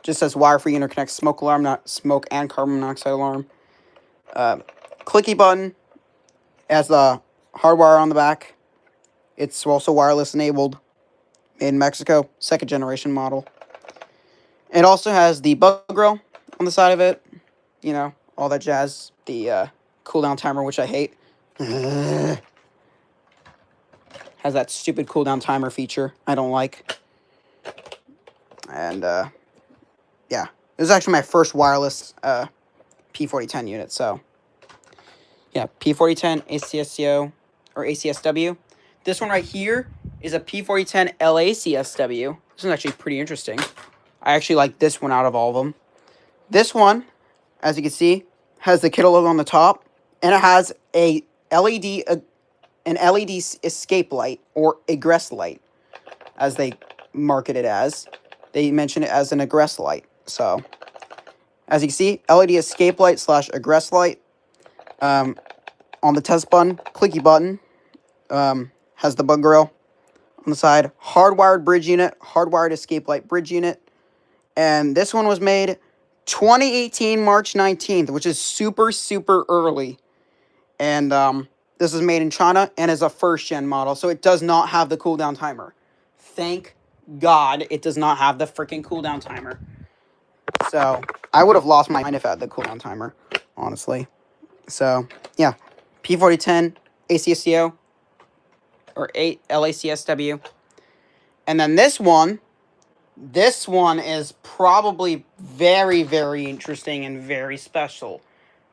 Just says wire-free interconnect smoke alarm, not smoke and carbon monoxide alarm. Clicky button. It has the hardwire on the back. It's also wireless enabled. Made in Mexico. Second generation model. It also has the bug grill on the side of it. You know, all that jazz. The cooldown timer, which I hate. Has that stupid cooldown timer feature I don't like. And, yeah. This is actually my first wireless P4010 unit, so. Yeah, P4010 ACSCO, or ACSW. This one right here is a P4010 LACSW. This one's actually pretty interesting. I actually like this one out of all of them. This one, as you can see, has the Kidde logo on the top, and it has a an LED escape light, or egress light, as they market it as. They mention it as an egress light. So, as you can see, LED escape light / egress light. On the test button, clicky button, has the bug grill on the side. Hardwired bridge unit, hardwired escape light bridge unit. And this one was made 2018, March 19th, which is super, super early. And this is made in China and is a first-gen model, so it does not have the cooldown timer. Thank God it does not have the freaking cooldown timer. So, I would have lost my mind if it had the cooldown timer, honestly. So, yeah. P4010 ACSCO, or LACSW. And then this one is probably very, very interesting and very special.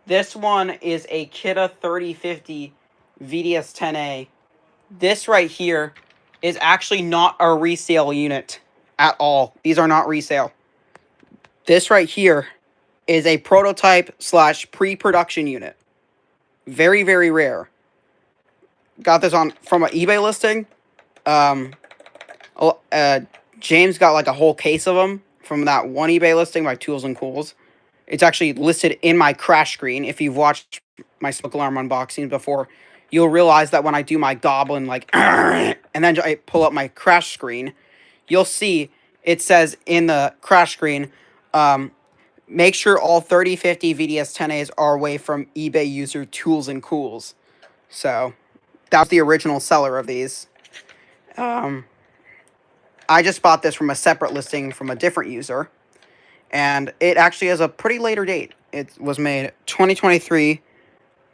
This one is a Kidde 3050 VDS10A. This right here is actually not a resale unit at all. These are not resale. This right here is a prototype / pre-production unit. Very, very rare. Got this from an eBay listing. James got like a whole case of them from that one eBay listing by Tools and Cools. It's actually listed in my crash screen. If you've watched my smoke alarm unboxings before, you'll realize that when I do my goblin, like, and then I pull up my crash screen, you'll see it says in the crash screen, make sure all 3050 VDS10As are away from eBay user Tools and Cools. So, that was the original seller of these. I just bought this from a separate listing from a different user. And it actually has a pretty later date. It was made 2023,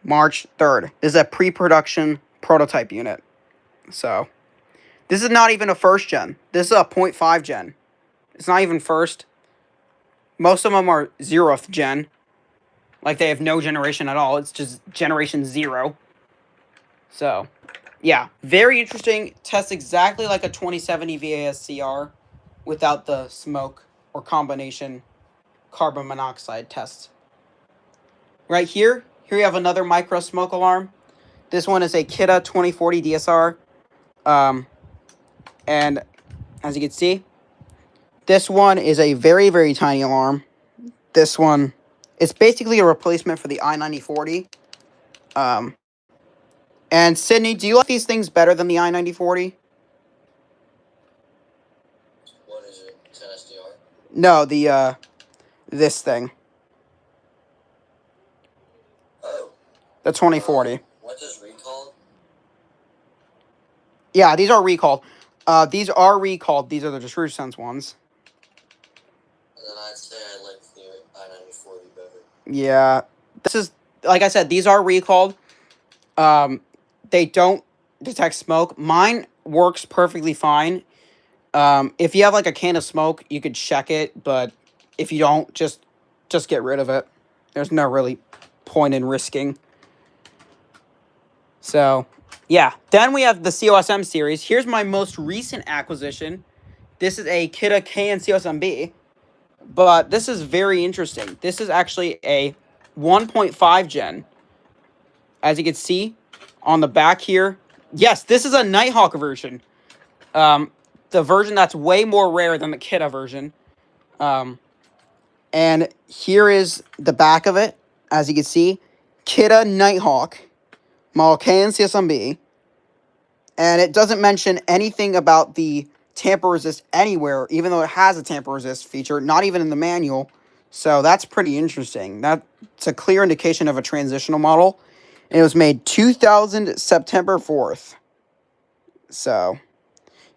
March 3rd. This is a pre-production prototype unit. So, this is not even a first gen. This is a 0.5 gen. It's not even first. Most of them are 0th gen. Like, they have no generation at all. It's just generation 0. So, yeah. Very interesting. Tests exactly like a 2070 VASCR without the smoke or combination carbon monoxide tests. Right here you have another micro smoke alarm. This one is a Kidde 2040 DSR. And as you can see, this one is a very, very tiny alarm. This one, it's basically a replacement for the i9040. And Sydney, do you like these things better than the i9040? What is it? 10 SDR? No, this thing. Oh. The 2040. What does recall? Yeah, these are recalled. These are recalled. These are the TrueSense ones. And then I'd say I like the i9040 better. Yeah. This is, like I said, these are recalled. They don't detect smoke. Mine works perfectly fine. If you have like a can of smoke, you could check it, but if you don't, just get rid of it. There's no really point in risking. So, yeah. Then we have the COSM series. Here's my most recent acquisition. This is a Kidde COSM, but this is very interesting. This is actually a 1.5 gen. As you can see on the back here. Yes, this is a Nighthawk version. The version that's way more rare than the Kidde version. And here is the back of it. As you can see, Kidde Nighthawk, model COSM, and it doesn't mention anything about the tamper resist anywhere, even though it has a tamper resist feature, not even in the manual. So that's pretty interesting. That's a clear indication of a transitional model. And it was made 2000 September 4th. So,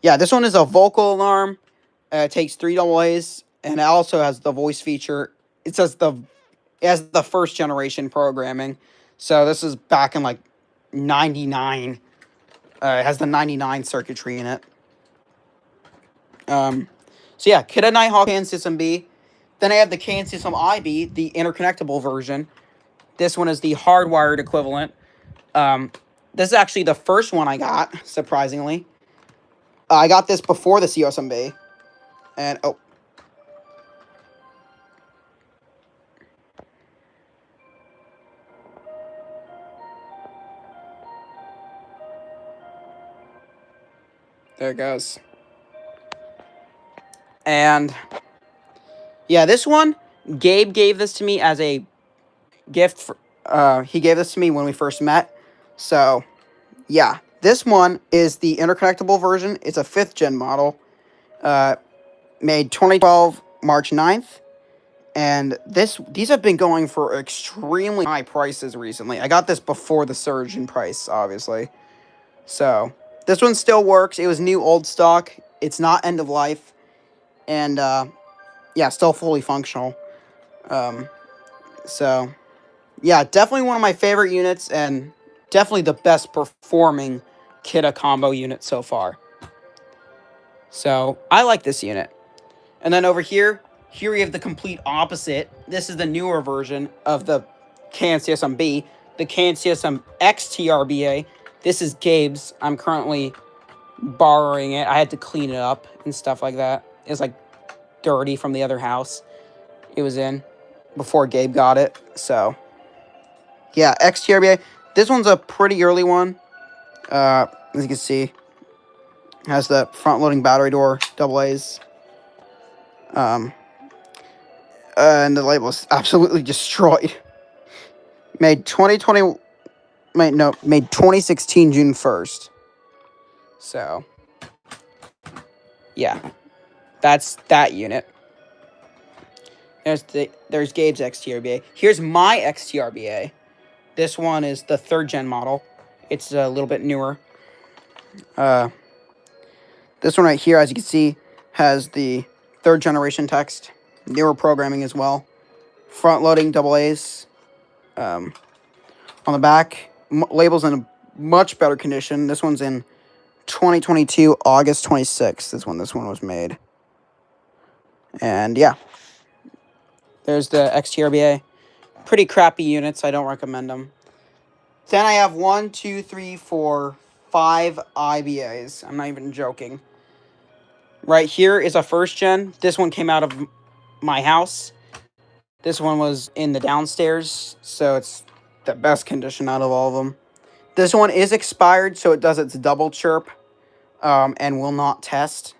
yeah, this one is a vocal alarm. It takes 3 AA's, and it also has the voice feature. It has the first generation programming. So this is back in like 99. It has the 99 circuitry in it. So yeah, Kidde Nighthawk COSM. Then I have the COSM IB, the interconnectable version. This one is the hardwired equivalent. This is actually the first one I got, surprisingly. I got this before the COSM. And, oh. There it goes. And, yeah, this one, Gabe gave this to me as a gift. He gave this to me when we first met. So, yeah. This one is the interconnectable version. It's a 5th gen model. Made 2012, March 9th. And these have been going for extremely high prices recently. I got this before the surge in price, obviously. So, this one still works. It was new old stock. It's not end of life. And, yeah, still fully functional. So, yeah, definitely one of my favorite units, and definitely the best performing Kidde combo unit so far. So, I like this unit. And then over here we have the complete opposite. This is the newer version of the COSM, the COSM XTRBA. This is Gabe's. I'm currently borrowing it. I had to clean it up and stuff like that. It was like dirty from the other house it was in before Gabe got it. So, yeah, XTRBA. This one's a pretty early one. As you can see, it has the front-loading battery door, AA's. And the label is absolutely destroyed. Made 2016 June 1st. So, yeah, that's that unit. There's Gabe's XTRBA. Here's my XTRBA. This one is the 3rd gen model. It's a little bit newer. This one right here, as you can see, has the 3rd generation text. newer programming as well. Front loading AA's. On the back, label's in a much better condition. This one's in 2022, August 26th is when this one was made. And yeah, there's the XTRBA. Pretty crappy units. I don't recommend them. Then I have 1, 2, 3, 4, 5 IBAs. I'm not even joking. Right here is a first gen. This one came out of my house. This one was in the downstairs, so it's the best condition out of all of them. This one is expired, so it does its double chirp, and will not test.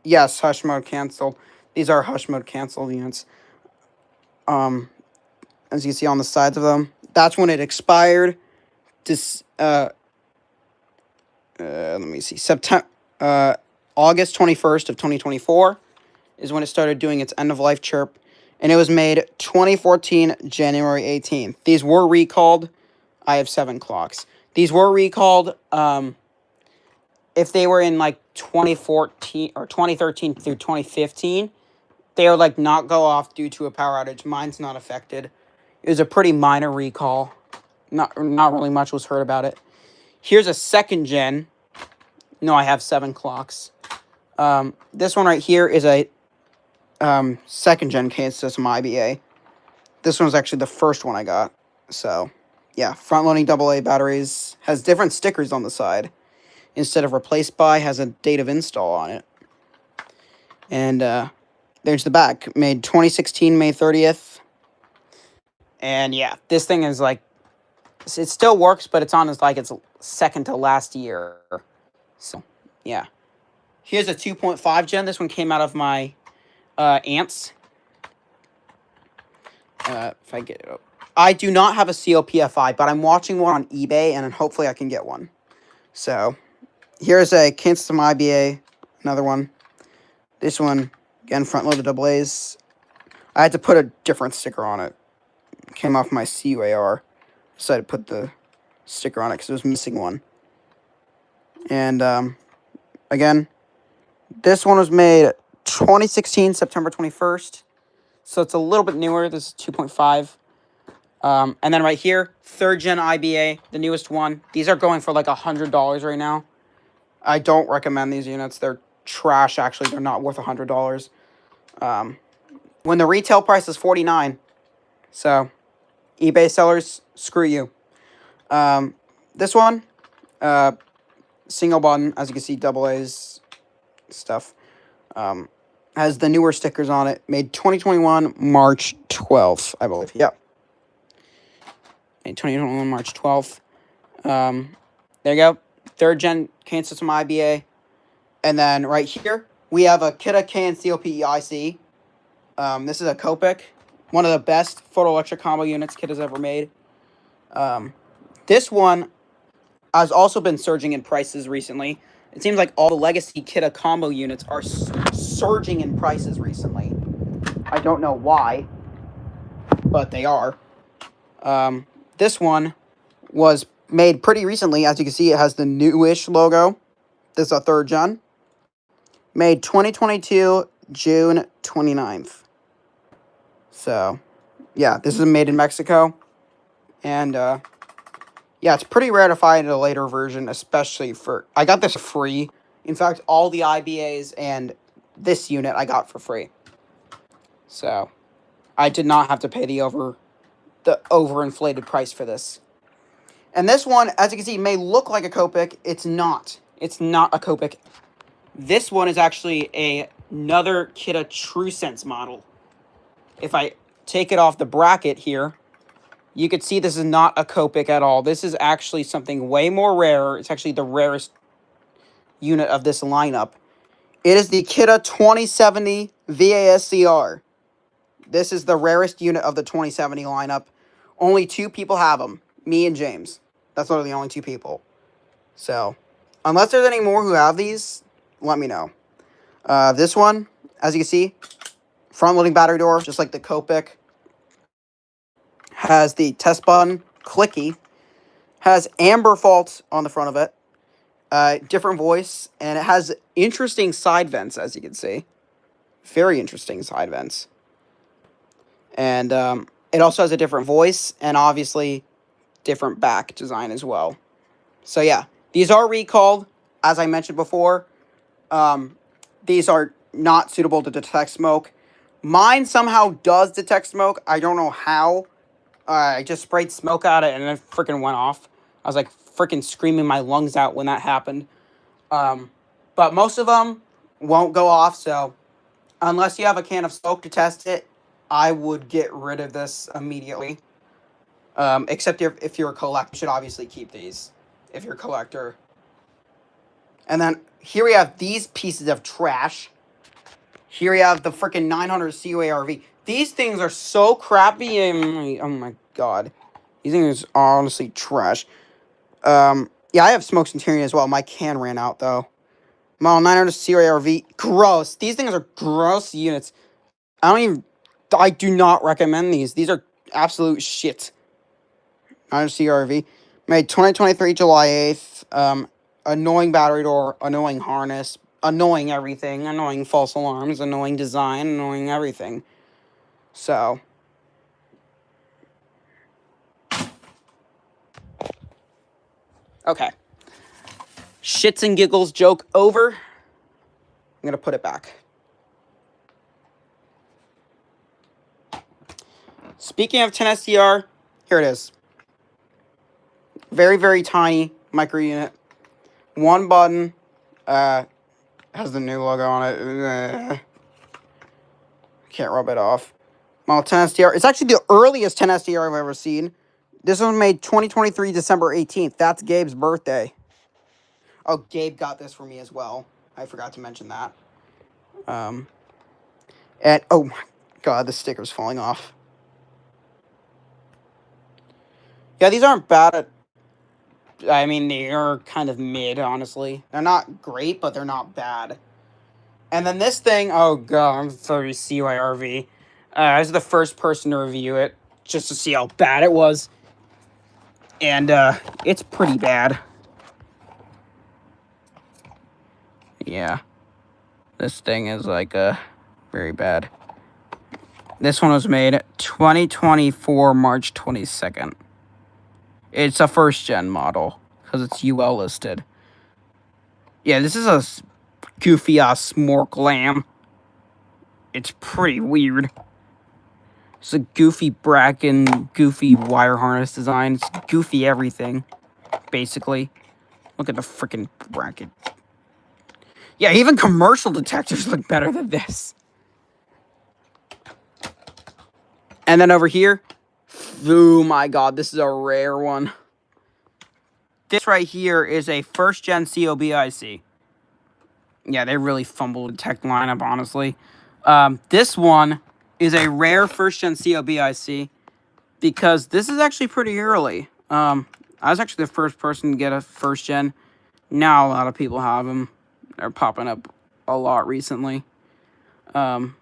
Yes, hush mode canceled. These are hush mode canceled units. As you can see on the sides of them, that's when it expired. Let me see. August 21st of 2024 is when it started doing its end of life chirp, and it was made 2014 January 18th. These were recalled. I have 7 clocks. These were recalled. If they were in like 2014 or 2013 through 2015, they would like not go off due to a power outage. Mine's not affected. It was a pretty minor recall. Not really much was heard about it. Here's a second gen. No, I have 7 clocks. This one right here is a second gen case system IBA. This one's actually the first one I got. So, yeah, front loading AA batteries. Has different stickers on the side. Instead of replaced by, has a date of install on it. And there's the back. Made 2016 May 30th. And yeah, this thing is like, it still works, but it's on its like its second to last year. So, yeah. Here's a 2.5 gen. This one came out of my aunt's. If I get it up. I do not have a COPFI, but I'm watching one on eBay, and hopefully I can get one. So, here's a Kinston IBA, another one. This one, again, front-loaded AA's. I had to put a different sticker on it. It came off my CUAR. Decided to put the sticker on it because it was missing one. And, again, this one was made 2016, September 21st. So it's a little bit newer. This is 2.5. And then right here, third gen IBA, the newest one. These are going for like $100 right now. I don't recommend these units. They're trash, actually. They're not worth $100. When the retail price is $49. So, eBay sellers, screw you. This one, single button, as you can see, AA's stuff. Has the newer stickers on it. Made 2021, March 12th, I believe. Yep. Made 2021, March 12th. There you go. Third gen CAN system IBA. And then right here, we have a Kidde CAN COP IC. This is a Copic. One of the best photoelectric combo units Kidde's ever made. This one has also been surging in prices recently. It seems like all the legacy Kidde combo units are surging in prices recently. I don't know why, but they are. This one was made pretty recently. As you can see, it has the newish logo. This is a third gen. Made 2022, June 29th. So, yeah, this is made in Mexico. And, yeah, it's pretty rare to find a later version, especially for... I got this free. In fact, all the IBAs and this unit I got for free. So, I did not have to pay the overinflated price for this. And this one, as you can see, may look like a Copic. It's not. It's not a Copic. This one is actually another Kidde TrueSense model. If I take it off the bracket here, you could see this is not a Copic at all. This is actually something way more rare. It's actually the rarest unit of this lineup. It is the Kidde 2070 VASCR. This is the rarest unit of the 2070 lineup. Only 2 people have them. Me and James. That's literally the only 2 people. So, unless there's any more who have these, let me know. This one, as you can see, front-loading battery door, just like the Copic. Has the test button, clicky. Has amber fault on the front of it. Different voice, and it has interesting side vents, as you can see. Very interesting side vents. And it also has a different voice and obviously different back design as well. So yeah, these are recalled, as I mentioned before. These are not suitable to detect smoke. Mine somehow does detect smoke. I don't know how. I just sprayed smoke at it and it freaking went off. I was like freaking screaming my lungs out when that happened. But most of them won't go off, so unless you have a can of smoke to test it, I would get rid of this immediately. Except if you're a collector, you should obviously keep these if you're a collector. And then here we have these pieces of trash. Here we have the freaking 900 COA RV. These things are so crappy. Oh my god. These things are honestly trash. Yeah, I have smokes and tyranny as well. My can ran out, though. Model 900 COA RV. Gross. These things are gross units. I do not recommend these. These are absolute shit. 900 COA RV. Made 2023 July 8th. Annoying battery door. Annoying harness. Annoying everything. Annoying false alarms. Annoying design. Annoying everything. So. Okay. Shits and giggles joke over. I'm going to put it back. Speaking of 10 SDR, here it is. Very, very tiny micro unit. One button. Has the new logo on it. Can't rub it off. Model 10 SDR. It's actually the earliest 10 SDR I've ever seen. This one was made 2023 December 18th. That's Gabe's birthday. Oh, Gabe got this for me as well. I forgot to mention that. And oh my god, the sticker's falling off. Yeah, these aren't bad. I mean, they are kind of mid, honestly. They're not great, but they're not bad. And then this thing, oh god, I'm sorry, CYRV. I was the first person to review it, just to see how bad it was. And, it's pretty bad. Yeah. This thing is, like, very bad. This one was made 2024, March 22nd. It's a first-gen model, because it's UL listed. Yeah, this is a goofy-ass smork lamb. It's pretty weird. It's a goofy bracken, goofy wire harness design. It's goofy everything, basically. Look at the freaking bracket. Yeah, even commercial detectors look better than this. And then over here, oh my god, this is a rare one. This right here is a first-gen COBIC. Yeah, they really fumbled the tech lineup, honestly. This one is a rare first-gen COBIC because this is actually pretty early. I was actually the first person to get a first-gen. Now a lot of people have them. They're popping up a lot recently. Got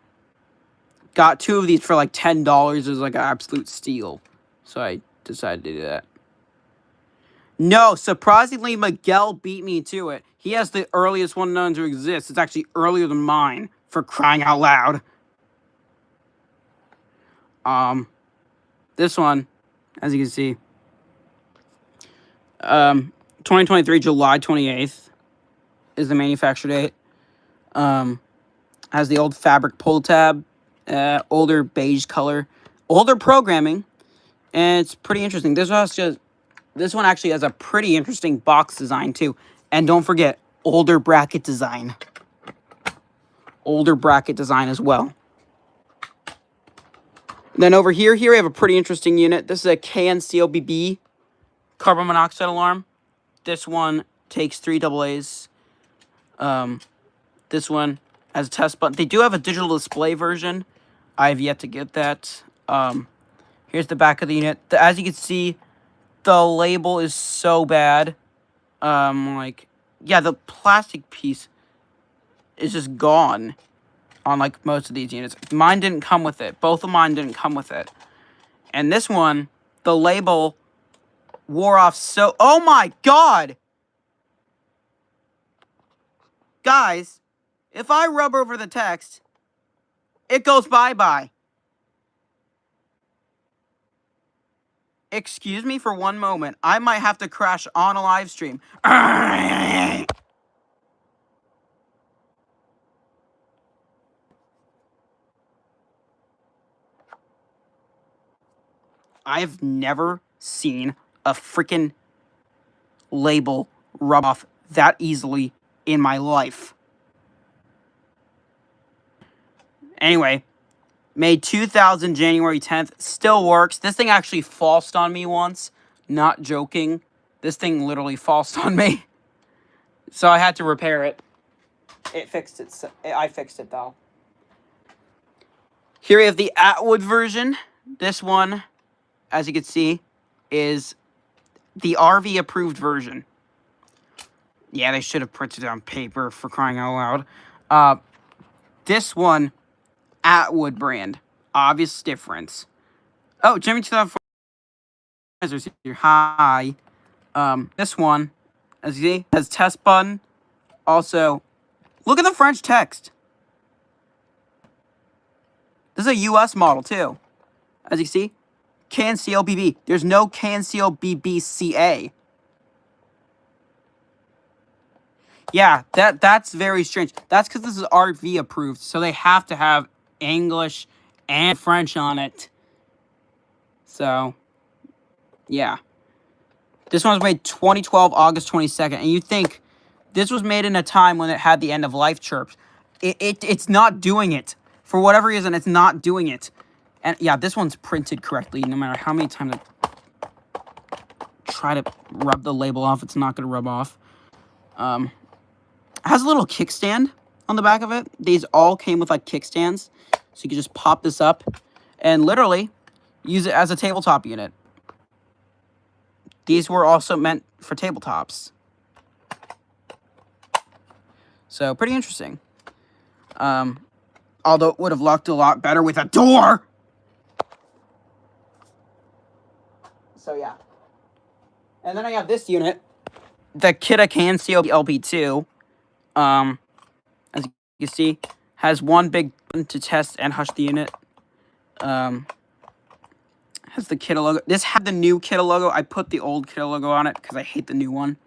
two of these for like $10. It was like an absolute steal. So I decided to do that. No, surprisingly, Miguel beat me to it. He has the earliest one known to exist. It's actually earlier than mine, for crying out loud. This one, as you can see, 2023, July 28th is the manufacture date. Has the old fabric pull tab, older beige color, older programming, and it's pretty interesting. This one actually has a pretty interesting box design too. And don't forget, older bracket design. Older bracket design as well. Then over here we have a pretty interesting unit. This is a KNCOBB carbon monoxide alarm. This one takes 3 AA's. This one has a test button. They do have a digital display version. I've yet to get that. Here's the back of the unit. As you can see, the label is so bad. Yeah, the plastic piece is just gone on, like, most of these units. Mine didn't come with it. Both of mine didn't come with it. And this one, the label wore off so... Oh, my God! Guys, if I rub over the text, It goes bye-bye. Excuse me for one moment. I might have to crash on a live stream. I've never seen a freaking label rub off that easily in my life. Anyway, May 2000, January 10th, still works. This thing actually falsed on me once. Not joking. This thing literally falsed on me. So I had to repair it. It fixed it. I fixed it, though. Here we have the Atwood version. This one, as you can see, is the RV approved version. Yeah, they should have printed it on paper, for crying out loud. This one, Atwood brand. Obvious difference. Oh, Jimmy 2004. Hi. This one, as you see, has test button. Also, look at the French text. This is a US model, too. As you see, CAN COBB. There's no CAN COBBCA. Yeah, that's very strange. That's because this is RV approved, so they have to have English and French on it. So, yeah. This one was made 2012, August 22nd. And you think this was made in a time when it had the end of life chirps. It's not doing it. For whatever reason, it's not doing it. And yeah, this one's printed correctly. No matter how many times I try to rub the label off, it's not going to rub off. It has a little kickstand on the back of it. These all came with like kickstands. So you can just pop this up and literally use it as a tabletop unit. These were also meant for tabletops. So pretty interesting. Although it would have looked a lot better with a door. So yeah. And then I have this unit. The Kidde CO LP2. As you can see, has one big button to test and hush the unit. Has the Kidde logo. This had the new Kidde logo. I put the old Kidde logo on it because I hate the new one.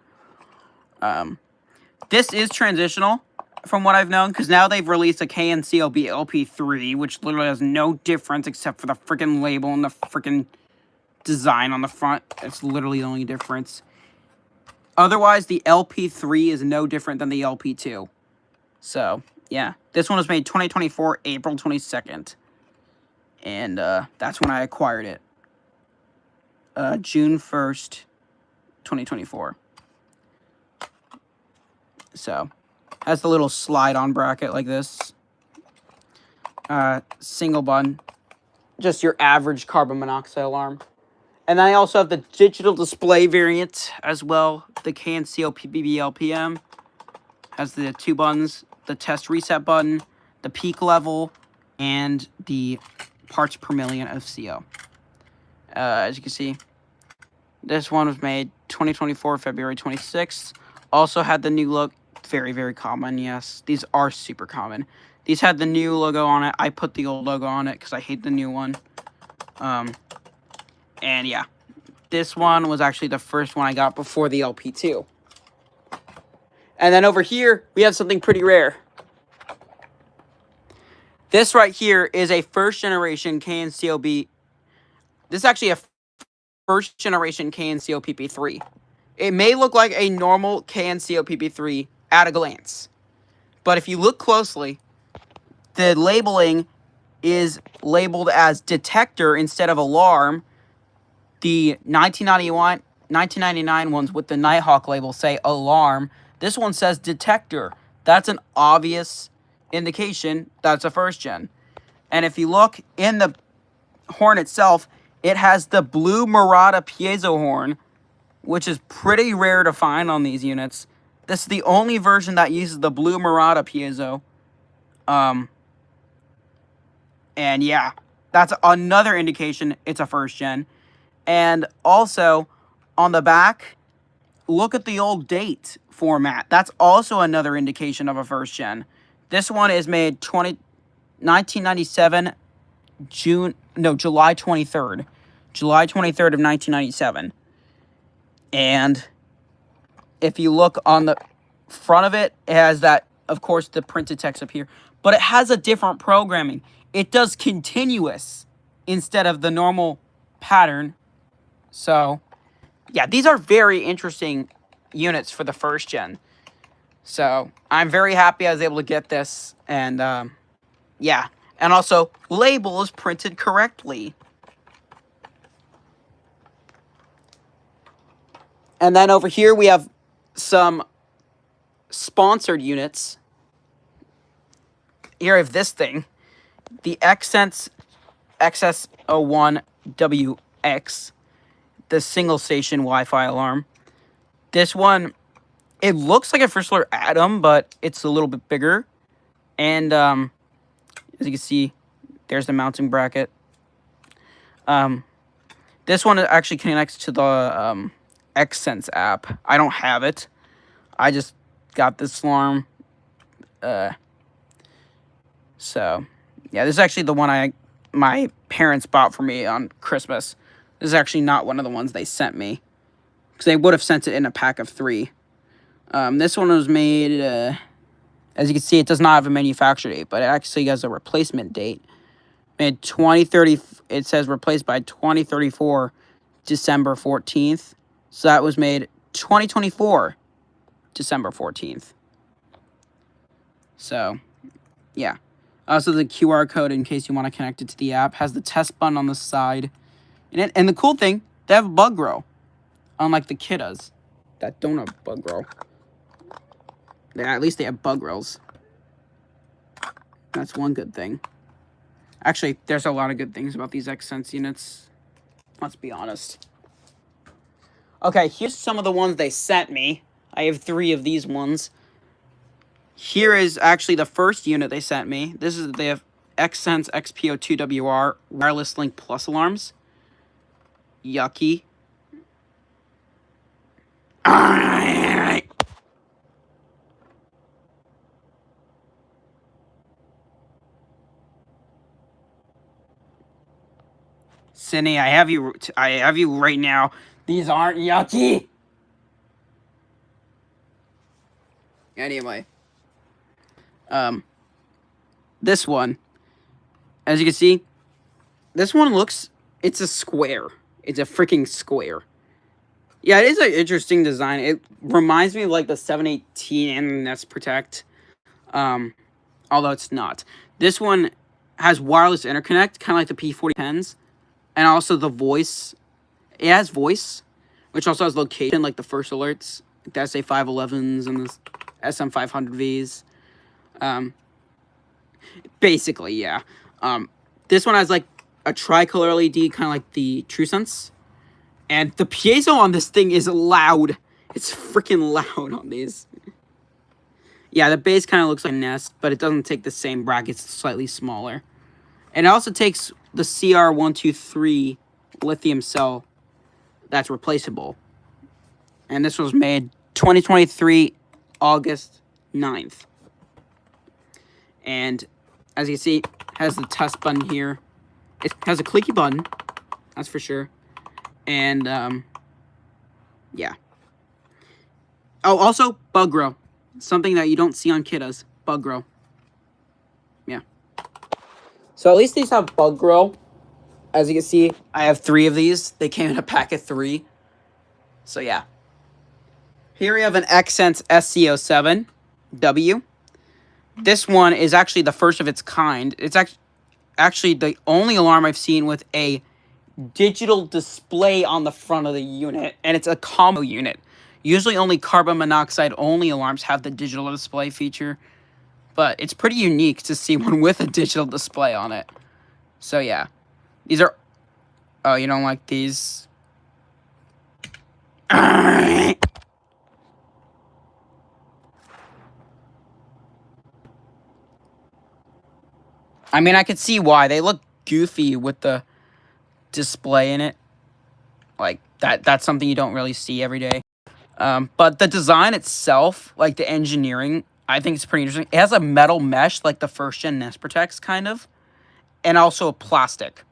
This is transitional from what I've known, because now they've released a CAN COB LP3, which literally has no difference except for the freaking label and the freaking design on the front. It's literally the only difference. Otherwise, the LP3 is no different than the LP2. So, yeah. This one was made 2024, April 22nd. And that's when I acquired it. June 1st, 2024. So, has the little slide-on bracket like this. Single button. Just your average carbon monoxide alarm. And then I also have the digital display variant as well. The CAN CO PBB LPM. Has the two buttons. The test reset button. The peak level. And the parts per million of CO. As you can see, this one was made 2024, February 26th. Also had the new look. Very, very common, yes. These are super common. These had the new logo on it. I put the old logo on it because I hate the new one. And yeah, this one was actually the first one I got before the LP2. And then over here, we have something pretty rare. This right here is a first generation CAN COB. This is actually a first generation CAN CO PP3. It may look like a normal CAN CO PP3 at a glance. But if you look closely, the labeling is labeled as detector instead of alarm. The 1999 ones with the Nighthawk label say alarm. This one says detector. That's an obvious indication that's a first gen. And if you look in the horn itself, it has the blue Murata piezo horn, which is pretty rare to find on these units. This is the only version that uses the blue Murata piezo. And yeah, that's another indication it's a first gen. And also, on the back, look at the old date format. That's also another indication of a first gen. This one is made 1997, July 23rd. July 23rd of 1997. And if you look on the front of it, it has that, of course, the printed text up here. But it has a different programming. It does continuous instead of the normal pattern. So, yeah, these are very interesting units for the first gen. So, I'm very happy I was able to get this. And, yeah. And also, label is printed correctly. And then over here, we have some sponsored units. Here I have this thing. The XSense XS01WX. The single station Wi-Fi alarm. This one, it looks like a first alert Atom, but it's a little bit bigger. And as you can see, there's the mounting bracket. This one actually connects to the XSense app. I don't have it. I just got this alarm. So, yeah, this is actually the one my parents bought for me on Christmas. This is actually not one of the ones they sent me, because they would have sent it in a pack of 3. This one was made, as you can see, it does not have a manufacture date, but it actually has a replacement date. Made 2030, it says replaced by 2034, December 14th. So that was made 2024, December 14th. So, yeah. Also, the QR code, in case you want to connect it to the app, has the test button on the side. And the cool thing, they have bug grow. Unlike the Kiddes that don't have bug grow. At least they have bug rolls. That's one good thing. Actually, there's a lot of good things about these XSense units. Let's be honest. Okay, here's some of the ones they sent me. I have 3 of these ones. Here is actually the first unit they sent me. They have XSense XPO2WR Wireless Link Plus alarms. Yucky. Alright. Sydney, I have you right now. These aren't yucky. Anyway. This one, as you can see, this one it's a square. It's a freaking square. Yeah, it is an interesting design. It reminds me of like the 718 and the Nest Protect, although it's not. This one has wireless interconnect, kind of like the P410s, and also the voice. It has voice, which also has location, like the first alerts, like the SA511s and the SM500Vs. Basically, yeah. This one has like a tricolor LED, kind of like the TrueSense. And the piezo on this thing is loud. It's freaking loud on these. Yeah, the base kind of looks like Nest, but it doesn't take the same brackets. It's slightly smaller. And it also takes the CR123 lithium cell that's replaceable. And this was made 2023, August 9th. And as you see, it has the test button here. It has a clicky button, that's for sure. And, yeah. Oh, also, bug grow. Something that you don't see on Kiddes. Bug grow. Yeah. So at least these have bug grow. As you can see, I have 3 of these. They came in a pack of 3. So, yeah. Here we have an XSense SCO7W. This one is actually the first of its kind. It's actually the only alarm I've seen with a digital display on the front of the unit, and it's a combo unit. Usually only carbon monoxide only alarms have the digital display feature, but it's pretty unique to see one with a digital display on it. So yeah, these are, oh, you don't like these? I mean, I could see why. They look goofy with the display in it. Like, that's something you don't really see every day. But the design itself, like the engineering I think it's pretty interesting. It has a metal mesh like the first gen Nest Protects kind of, and also a plastic.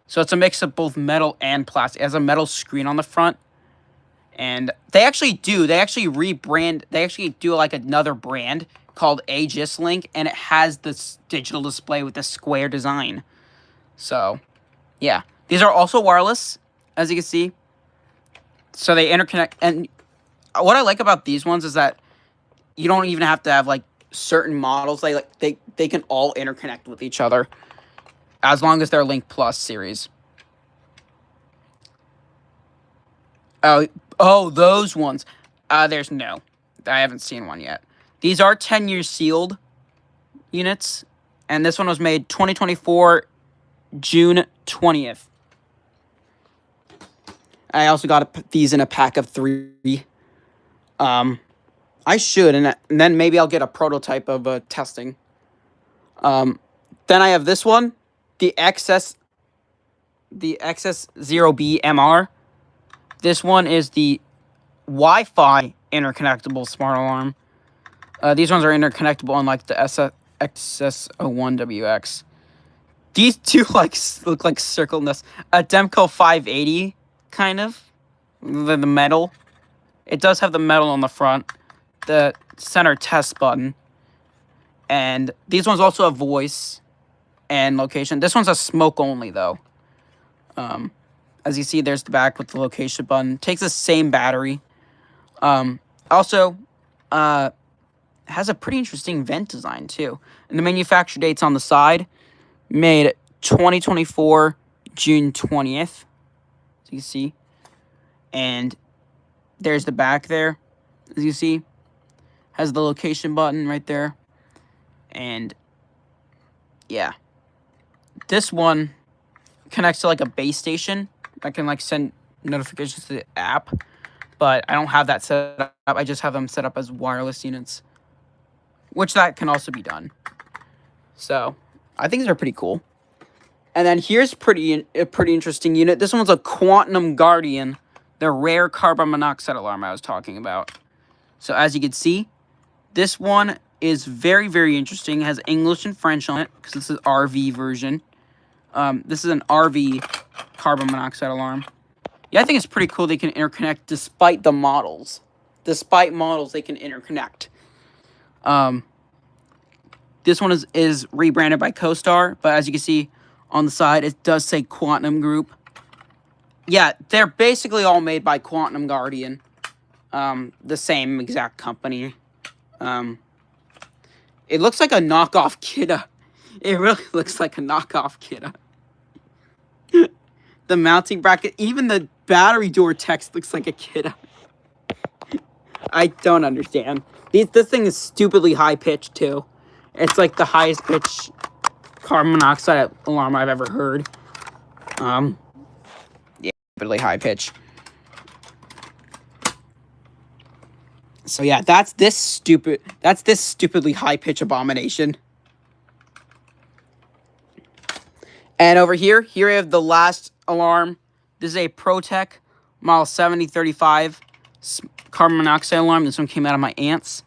So it's a mix of both metal and plastic. It has a metal screen on the front. And they actually rebrand. They actually do like another brand called Aegis Link, and it has this digital display with the square design. So, yeah. These are also wireless, as you can see. So they interconnect. And what I like about these ones is that you don't even have to have like certain models. They can all interconnect with each other as long as they're Link Plus series. Oh, those ones. There's no. I haven't seen one yet. These are 10-year sealed units, and this one was made 2024, June 20th. I also got these in a pack of 3. I should, and then maybe I'll get a prototype of testing. Then I have this one, the XS0B MR. This one is the Wi-Fi interconnectable smart alarm. These ones are interconnectable, unlike the XS01WX. These two look like circle nests. A Demco 580, kind of. The metal. It does have the metal on the front. The center test button. And these ones also have voice and location. This one's a smoke only, though. As you see, there's the back with the location button. Takes the same battery. Also, has a pretty interesting vent design, too. And the manufacture date's on the side. Made 2024, June 20th. As you see. And there's the back there. As you see. Has the location button right there. And, yeah. This one connects to, like, a base station. I can, like, send notifications to the app. But I don't have that set up. I just have them set up as wireless units. Which that can also be done. So, I think these are pretty cool. And then here's a pretty interesting unit. This one's a Quantum Guardian. The rare carbon monoxide alarm I was talking about. So, as you can see, this one is very, very interesting. It has English and French on it. Because this is RV version. This is an RV carbon monoxide alarm. Yeah, I think it's pretty cool they can interconnect despite the models. Despite models, they can interconnect. This one is rebranded by CoStar, but as you can see on the side, it does say Quantum Group. Yeah, they're basically all made by Quantum Guardian. The same exact company. It looks like a knockoff Kidde. It really looks like a knockoff Kidde. The mounting bracket, even the battery door text looks like a Kidde. I don't understand. This thing is stupidly high-pitched, too. It's like the highest pitch carbon monoxide alarm I've ever heard. Yeah, stupidly high pitch. So yeah, that's this stupidly high pitch abomination. And over here we have the last alarm. This is a ProTech model 7035 carbon monoxide alarm. This one came out of my aunt's.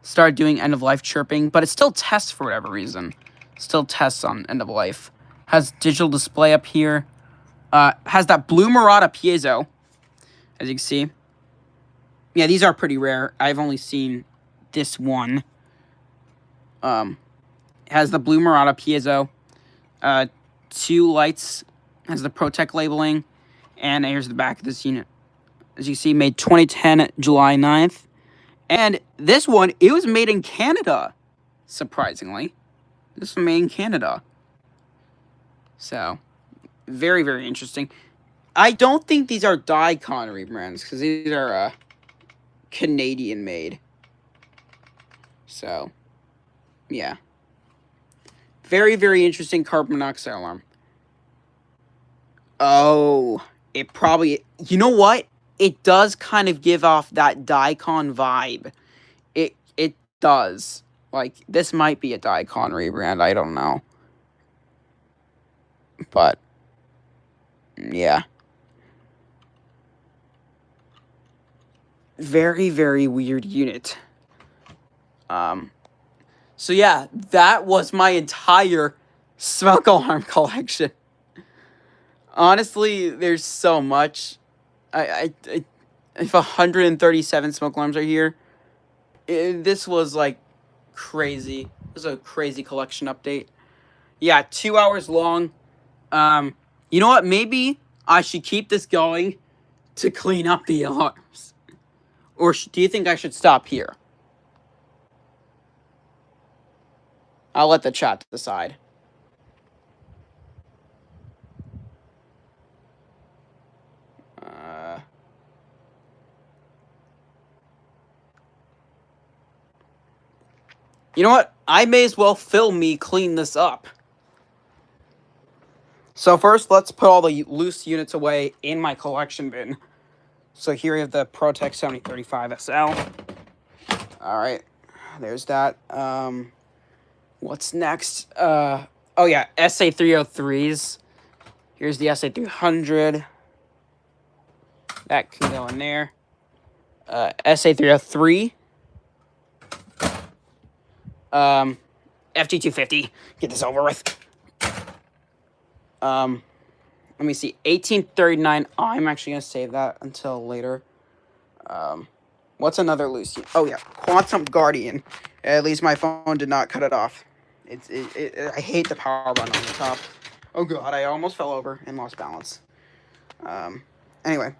Started doing end-of-life chirping, but it still tests for whatever reason. Still tests on end-of-life. Has digital display up here. Has that blue Murata piezo, as you can see. Yeah, these are pretty rare. I've only seen this one. Has the blue Murata piezo. 2 lights. Has the ProTech labeling. And here's the back of this unit. As you see, made 2010, July 9th. And this one, it was made in Canada, surprisingly. This was made in Canada. So, very, very interesting. I don't think these are Dicon rebrands, because these are Canadian made. So, yeah. Very, very interesting carbon monoxide alarm. Oh, it probably... You know what? It does kind of give off that Dicon vibe. It does. Like, this might be a Dicon rebrand. I don't know. But, yeah. Very, very weird unit. So yeah, that was my entire smoke alarm collection. Honestly, there's so much. If 137 smoke alarms are here, this was like crazy. This is a crazy collection update. Yeah, 2 hours long. You know what? Maybe I should keep this going to clean up the alarms. Or do you think I should stop here? I'll let the chat decide. You know what? I may as well film me clean this up. So first, let's put all the loose units away in my collection bin. So here we have the ProTech 7035 SL. All right, there's that. What's next? Oh yeah, SA303s. Here's the SA300. That can go in there. SA303. FG250. Get this over with. Let me see. 1839. I'm actually gonna save that until later. What's another loose? Oh yeah, Quantum Guardian. At least my phone did not cut it off. I hate the power button on the top. Oh god, I almost fell over and lost balance. Anyway,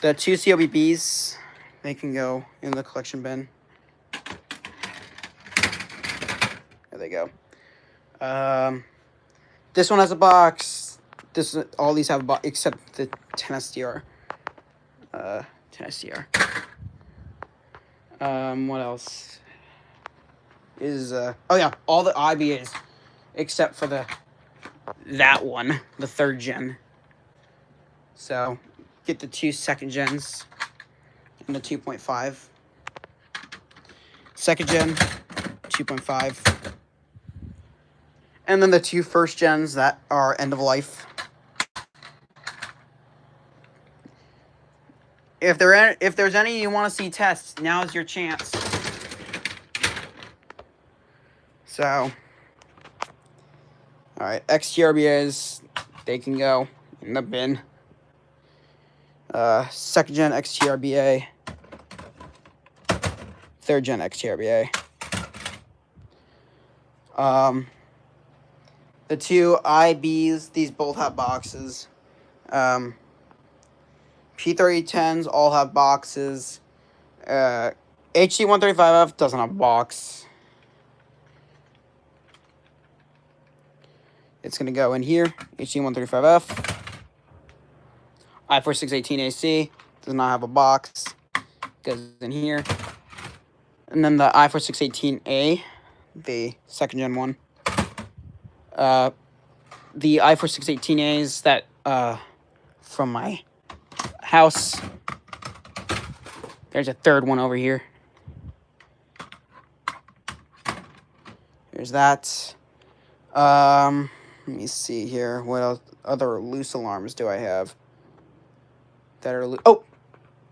the two COBBs, they can go in the collection bin. There they go. This one has a box. All these have a box except the 10 SDR. 10 SDR. What else? Oh yeah, all the IBAs except for that one, the 3rd gen. So get the 2 2nd gens and the 2.5. 2nd gen, 2.5. And then the 2 1st gens that are end of life. If there's any you want to see tests, now's your chance. So, all right, XTRBAs, they can go in the bin. 2nd gen XTRBA, 3rd gen XTRBA. The 2 IBs, these both have boxes. P3010s all have boxes. HD135F doesn't have a box. It's going to go in here. HD135F. I4618AC does not have a box. Goes in here. And then the I4618A, the 2nd gen one. The I4618As that from my house. There's a 3rd one over here. There's that. Let me see here. What else? Other loose alarms do I have? That are oh,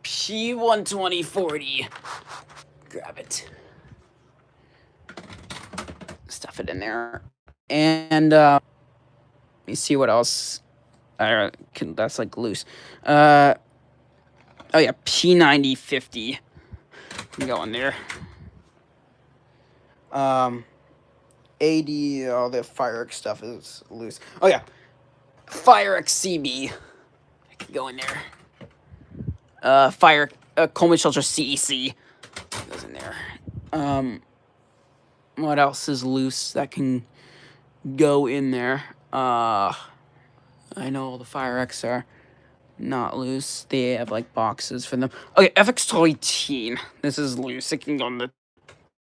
P12040. Grab it. Stuff it in there. And let me see what else. That's like loose. Oh yeah, P9050 can go in there. AD, all the FireX stuff is loose. Oh yeah, FireX CB can go in there. Coleman Shelter CEC goes in there. What else is loose that can go in there? I know all the FireX are not loose. They have like boxes for them. Okay, FX Toy Teen. This is loose. It can go in the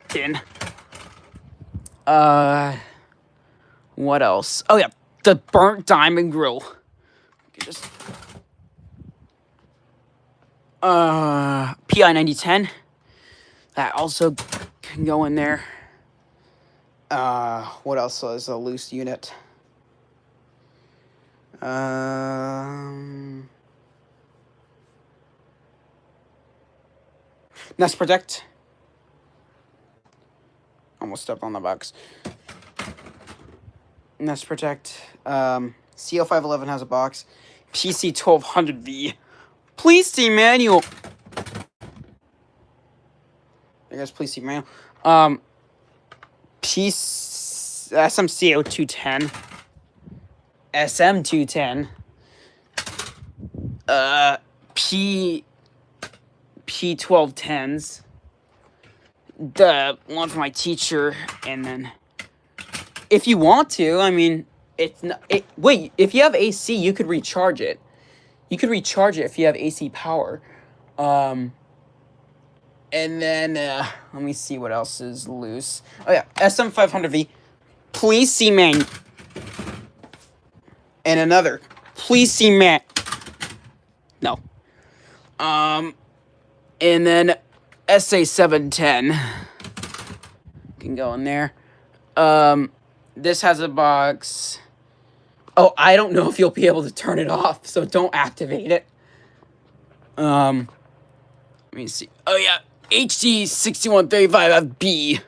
tin. What else? Oh yeah, the burnt diamond grill. Just PI 9010. That also can go in there. What else is a loose unit? Nest Protect. Almost stepped on the box. Nest Protect. CO511 has a box. PC1200V. Please see manual. I guess please see manual. SMCO210. SM210. P1210s. The one for my teacher, and then if you want to, I mean, it's not. Wait, if you have AC, you could recharge it. You could recharge it if you have AC power. And then let me see what else is loose. Oh yeah, SM500V. Please see man. And another. Please see man. No. And then SA300 can go in there. This has a box. Oh, I don't know if you'll be able to turn it off, so don't activate it. Let me see. Oh yeah, HD6135FB.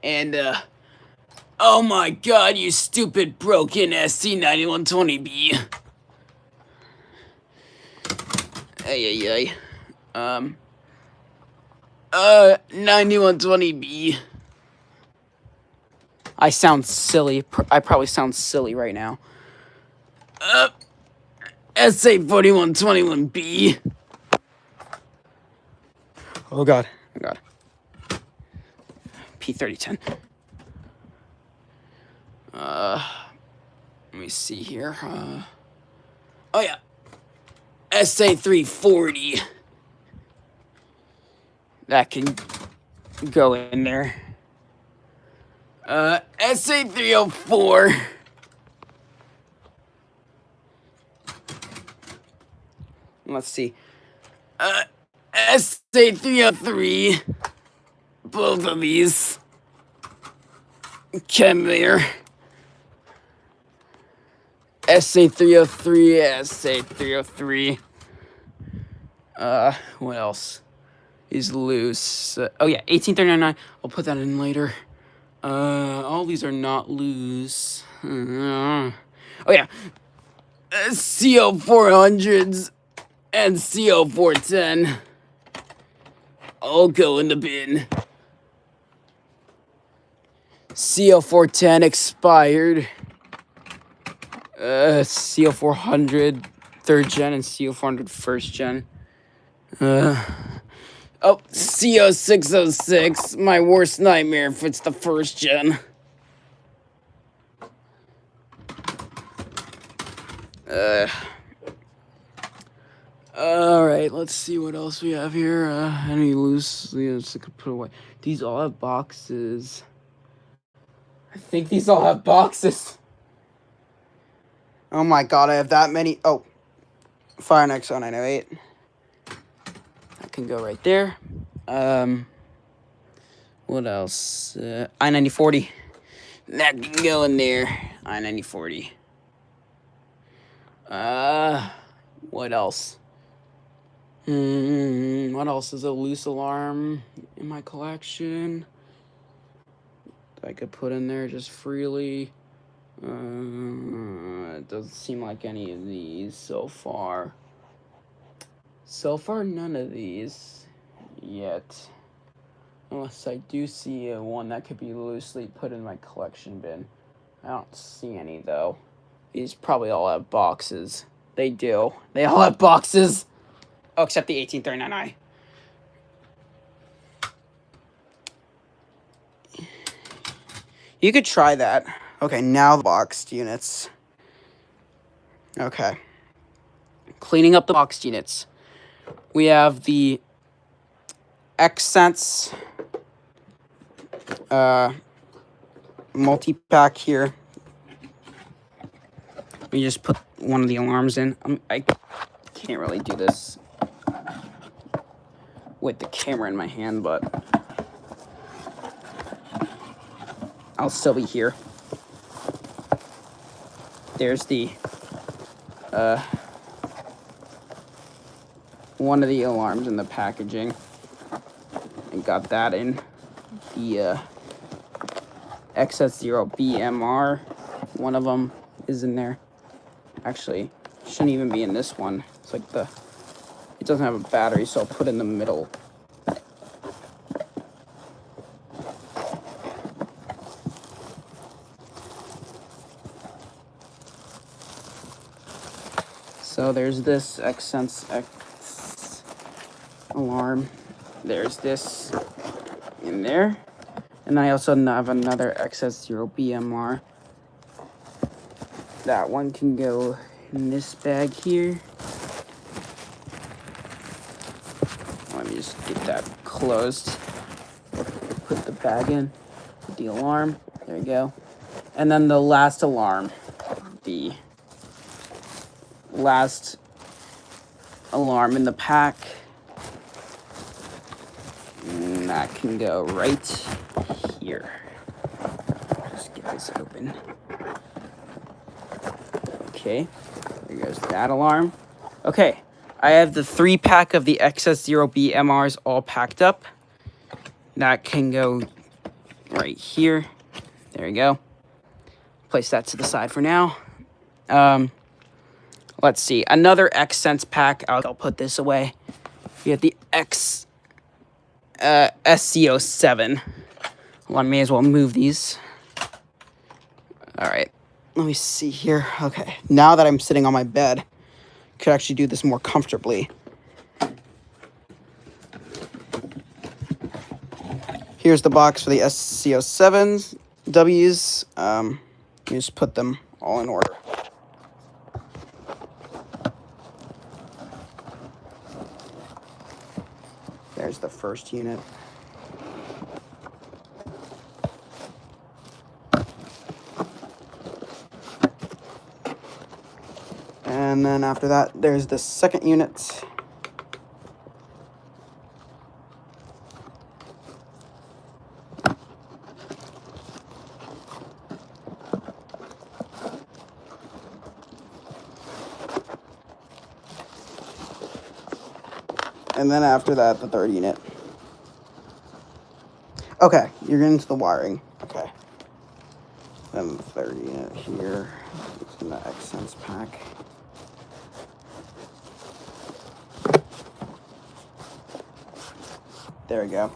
And oh my god, you stupid broken SC9120B. Ay. 9120B. I sound silly. I probably sound silly right now. SA4121B. Oh god. P3010. Let me see here. Oh yeah. SA340. That can go in there. SA304. Let's see. SA303. Both of these. Come there. SA303. What else is loose? Oh yeah, 1839. I'll put that in later. All these are not loose. Oh yeah, CO400s and CO410. All go in the bin. CO410 expired. CO400 3rd gen and CO400 1st gen. Oh, CO606, my worst nightmare if it's the 1st gen. Alright, let's see what else we have here. Any loose, I could put away. These all have boxes. I think these all have boxes. Oh my god, I have that many. Oh, FireX 0908. That can go right there. What else? I-9040. That can go in there. I-9040. What else? What else is a loose alarm in my collection that I could put in there just freely? It doesn't seem like any of these so far. So far, none of these yet. Unless I do see one that could be loosely put in my collection bin. I don't see any, though. These probably all have boxes. They do. They all have boxes. Oh, except the 1839i. You could try that. Okay, now the boxed units. Okay. Cleaning up the boxed units. We have the XSense multi-pack here. Let me just put one of the alarms in. I can't really do this with the camera in my hand, but I'll still be here. There's the one of the alarms in the packaging. and got that in the XS0 BMR. One of them is in there. Actually, shouldn't even be in this one. It's like it doesn't have a battery, so I'll put it in the middle. So there's this XSense X alarm. There's this in there. And I also have another XS0 BMR. That one can go in this bag here. Let me just get that closed. Put the bag in. Put the alarm. There you go. And then the last alarm. The last alarm in the pack. And that can go right here. Just get this open. Okay, there goes that alarm. Okay, I have the 3-pack of the XS0 BMRs all packed up. That can go right here. There you go. Place that to the side for now. Let's see, another XSense pack. I'll put this away. We have the SCO7. Well, I may as well move these. All right, let me see here. Okay, now that I'm sitting on my bed, I could actually do this more comfortably. Here's the box for the SCO7s, Ws. You just put them all in order. There's the first unit. And then after that, there's the second unit. And then after that, the third unit. Okay, you're getting to the wiring. Okay. Then the third unit here. It's in the XSense pack. There we go.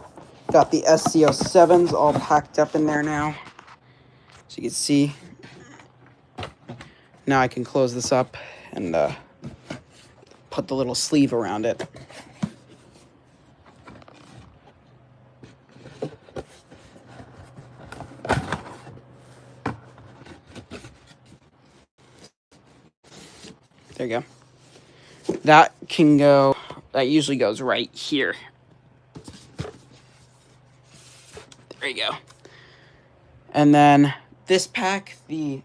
Got the SCO7s all packed up in there now. So you can see. Now I can close this up and put the little sleeve around it. There you go. That can go, that usually goes right here. There you go. And then this pack, the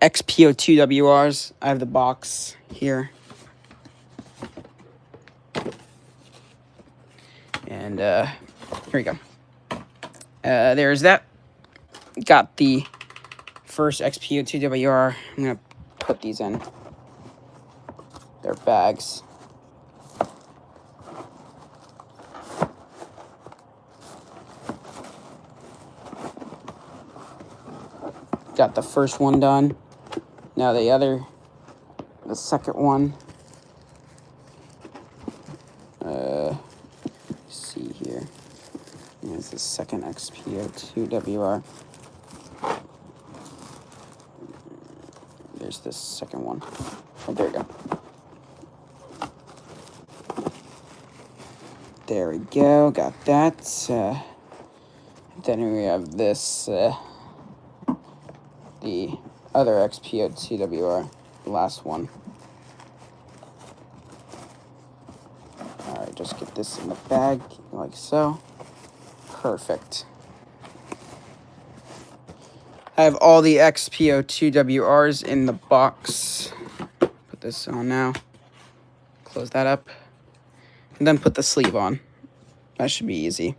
XPO2WRs, I have the box here. And here we go. There's that. Got the first XPO2WR. I'm going to put these in their bags. Got the first one done. Now the second one. Let's see here. Here's the second XPO2WR. There's this second one. Oh, there we go. There we go. Got that. Then we have this. The other XPO2WR, the last one. Alright, just get this in the bag, like so. Perfect. I have all the XPO2WRs in the box. Put this on now. Close that up. And then put the sleeve on. That should be easy.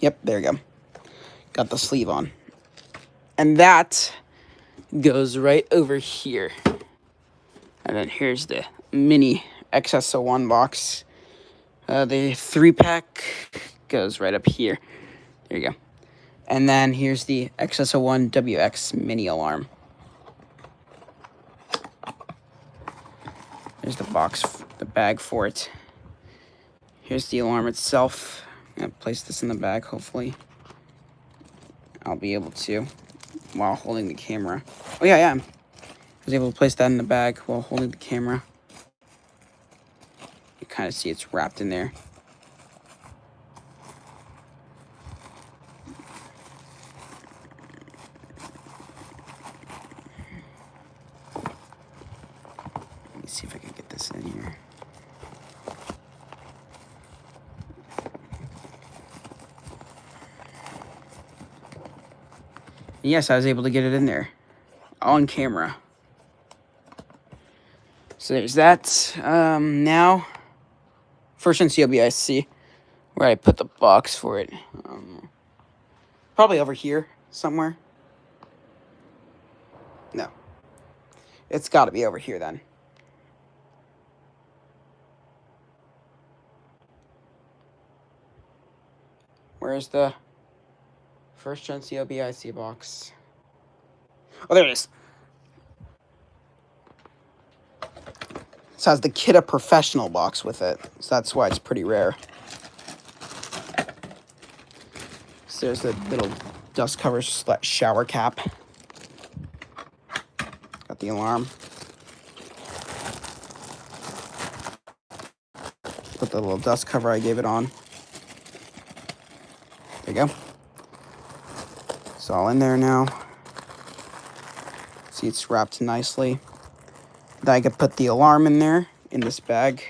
Yep, there you go. Got the sleeve on. And that goes right over here. And then here's the mini XSO1 box. The 3-pack goes right up here. There you go. And then here's the XSO1 WX mini alarm. There's the box, the bag for it. Here's the alarm itself. I'm gonna place this in the bag, hopefully. I'll be able to while holding the camera. Oh yeah, I was able to place that in the bag while holding the camera. You kind of see it's wrapped in there. Let me see if I can get this in here. Yes, I was able to get it in there on camera. So there's that. Now, first in COBIC, where I put the box for it. Probably over here somewhere. No. It's got to be over here then. Where's the first gen COBIC box? Oh, there it is. This has the Kidde Professional box with it, so that's why it's pretty rare. So there's the little dust cover / shower cap. Got the alarm. Put the little dust cover I gave it on. There you go. It's all in there now. See, it's wrapped nicely. Then I could put the alarm in there, in this bag.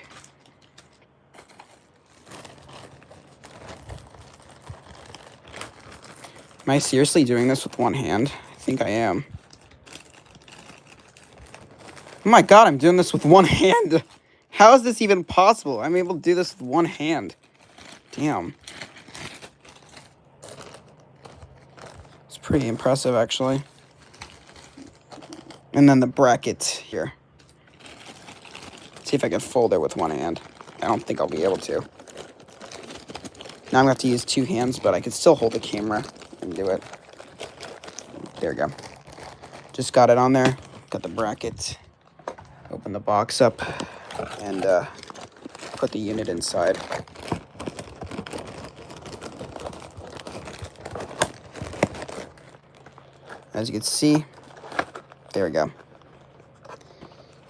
Am I seriously doing this with one hand? I think I am. Oh my god, I'm doing this with one hand! How is this even possible? I'm able to do this with one hand. Damn. It's pretty impressive, actually. And then the bracket here. See if I can fold it with one hand. I don't think I'll be able to. Now I'm going to have to use two hands, but I can still hold the camera and do it. There we go. Just got it on there. Got the bracket. Open the box up and put the unit inside. As you can see, there we go.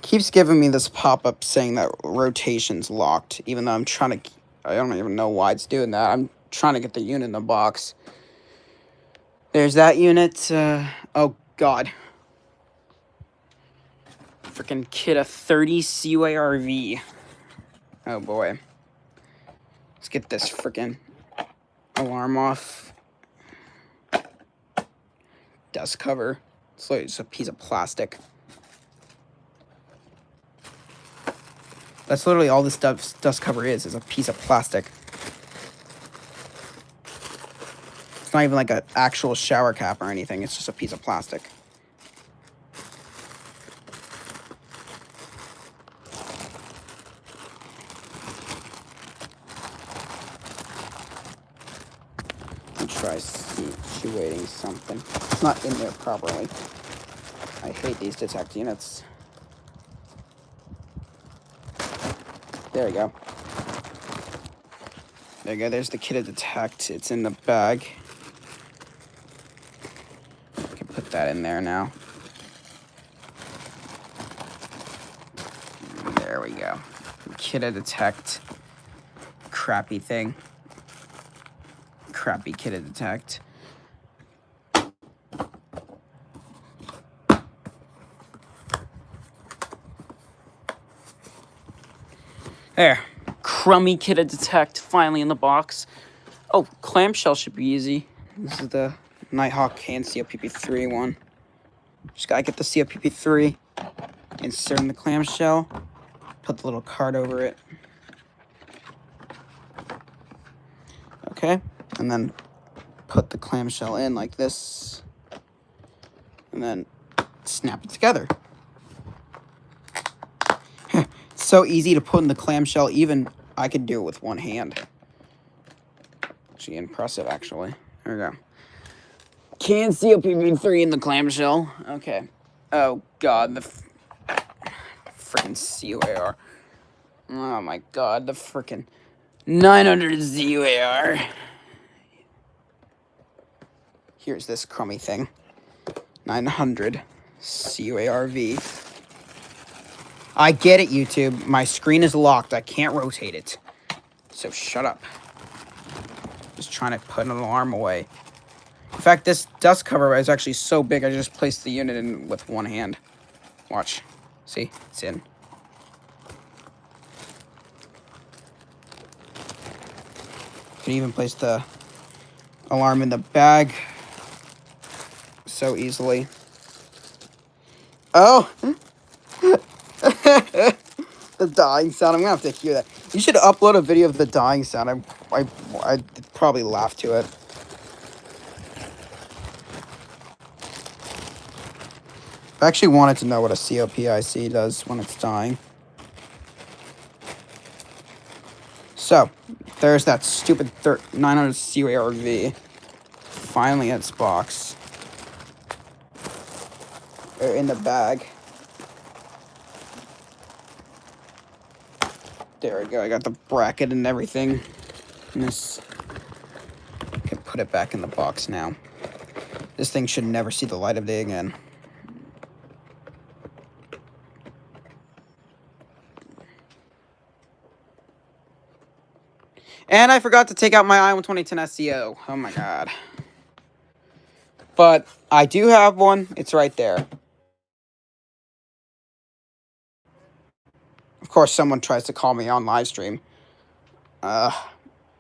Keeps giving me this pop-up saying that rotation's locked, even though I'm trying to, I don't even know why it's doing that. I'm trying to get the unit in the box. There's that unit. Oh, God. Freaking Kidde 30 COARV. Oh, boy. Let's get this freaking alarm off. Dust cover. It's like just a piece of plastic. That's literally all this dust cover is a piece of plastic. It's not even like an actual shower cap or anything. It's just a piece of plastic. Try situating something. It's not in there properly. I hate these detect units. There we go. There you go. There's the Kidde detect. It's in the bag. I can put that in there now. There we go. Kidde detect. Crappy thing. Crappy Kidde detect. There. Crummy Kidde detect finally in the box. Oh, clamshell should be easy. This is the Nighthawk and COPP3 one. Just gotta get the COPP3, insert in the clamshell, put the little card over it. Okay, and then put the clamshell in like this, and then snap it together. so easy to put in the clamshell. Even I could do it with one hand. Actually, impressive, actually. There we go. Can seal PV3 in the clamshell. Okay. Oh, God. The freaking COAR. Oh, my God. The freaking 900 COAR. Here's this crummy thing. 900 COARV. I get it, YouTube. My screen is locked. I can't rotate it. So shut up. Just trying to put an alarm away. In fact, this dust cover is actually so big, I just placed the unit in with one hand. Watch. See? It's in. Can even place the alarm in the bag so easily. Oh! The dying sound. I'm gonna have to hear that. You should upload a video of the dying sound. I'd probably laugh to it. I actually wanted to know what a COPIC does when it's dying. So, there's that stupid 900 COARV. Finally in its box. Or in the bag. There we go. I got the bracket and everything. And this. I can put it back in the box now. This thing should never see the light of day again. And I forgot to take out my i12010 SEO. Oh my god. But I do have one. It's right there. Of course, someone tries to call me on live stream. Let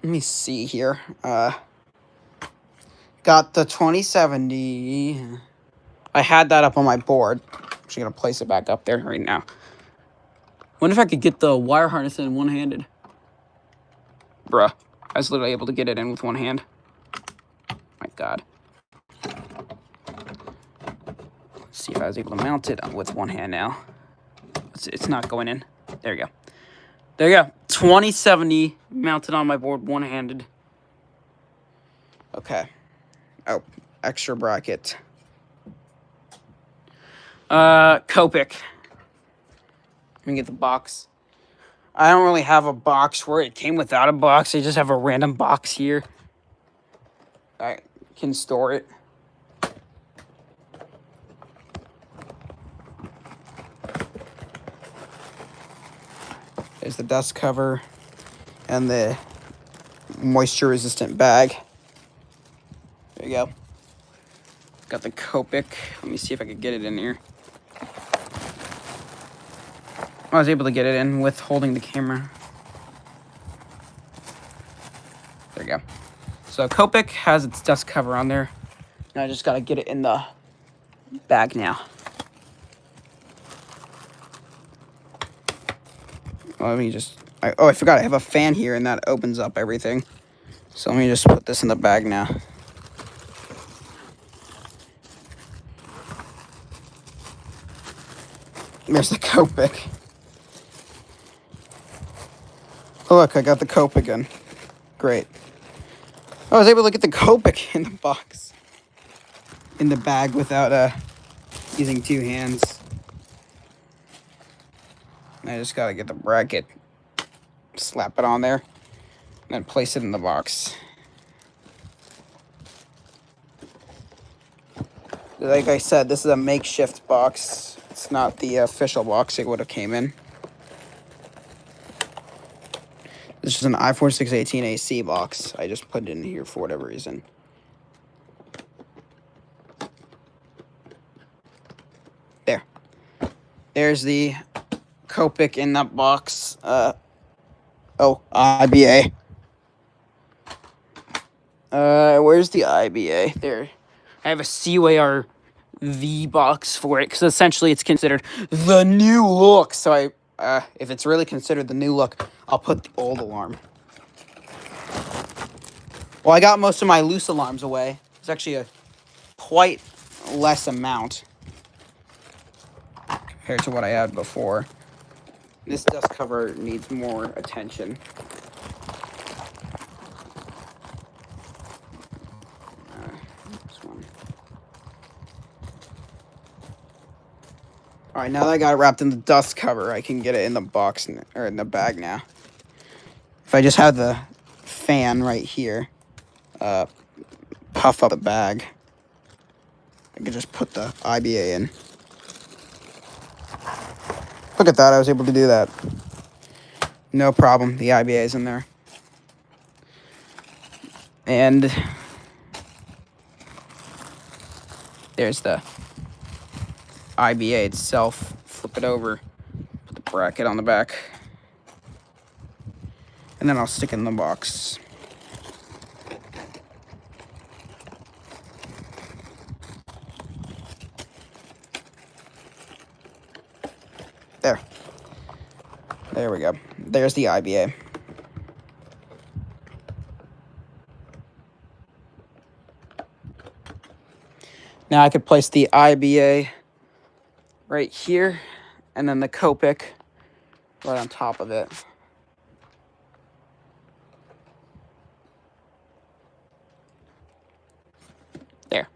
me see here. Got the 2070. I had that up on my board. I'm actually gonna place it back up there right now. Wonder if I could get the wire harness in one-handed. Bruh. I was literally able to get it in with one hand. My god. Let's see if I was able to mount it with one hand now. It's not going in. There you go. There you go. 2070 mounted on my board one-handed. Okay. Oh, extra bracket. Copic. Let me get the box. I don't really have a box where it came without a box. I just have a random box here. I can store it. There's the dust cover and the moisture resistant bag. There you go. Got the Copic. Let me see if I could get it in here. I was able to get it in with holding the camera. There you go. So Copic has its dust cover on there. And I just gotta get it in the bag now. Let me just... I forgot I have a fan here and that opens up everything. So let me just put this in the bag now. There's the Copic. Oh, look, I got the Copic in. Great. I was able to get the Copic in the box. In the bag without using two hands. I just gotta get the bracket. Slap it on there. And then place it in the box. Like I said, this is a makeshift box. It's not the official box it would have came in. This is an i4-618 AC box. I just put it in here for whatever reason. There. There's the Copic in that box. Oh, IBA. Where's the IBA? There. I have a COAR V box for it, because essentially it's considered the new look. So if it's really considered the new look, I'll put the old alarm. Well, I got most of my loose alarms away. It's actually a quite less amount compared to what I had before. This dust cover needs more attention. This one. All right, now that I got it wrapped in the dust cover, I can get it in the box or in the bag now. If I just have the fan right here, puff up the bag, I can just put the IBA in. Look at that, I was able to do that. No problem, the IBA is in there. And there's the IBA itself. Flip it over, put the bracket on the back, and then I'll stick it in the box. There. There we go. There's the IBA. Now I could place the IBA right here, and then the Copic right on top of it. There.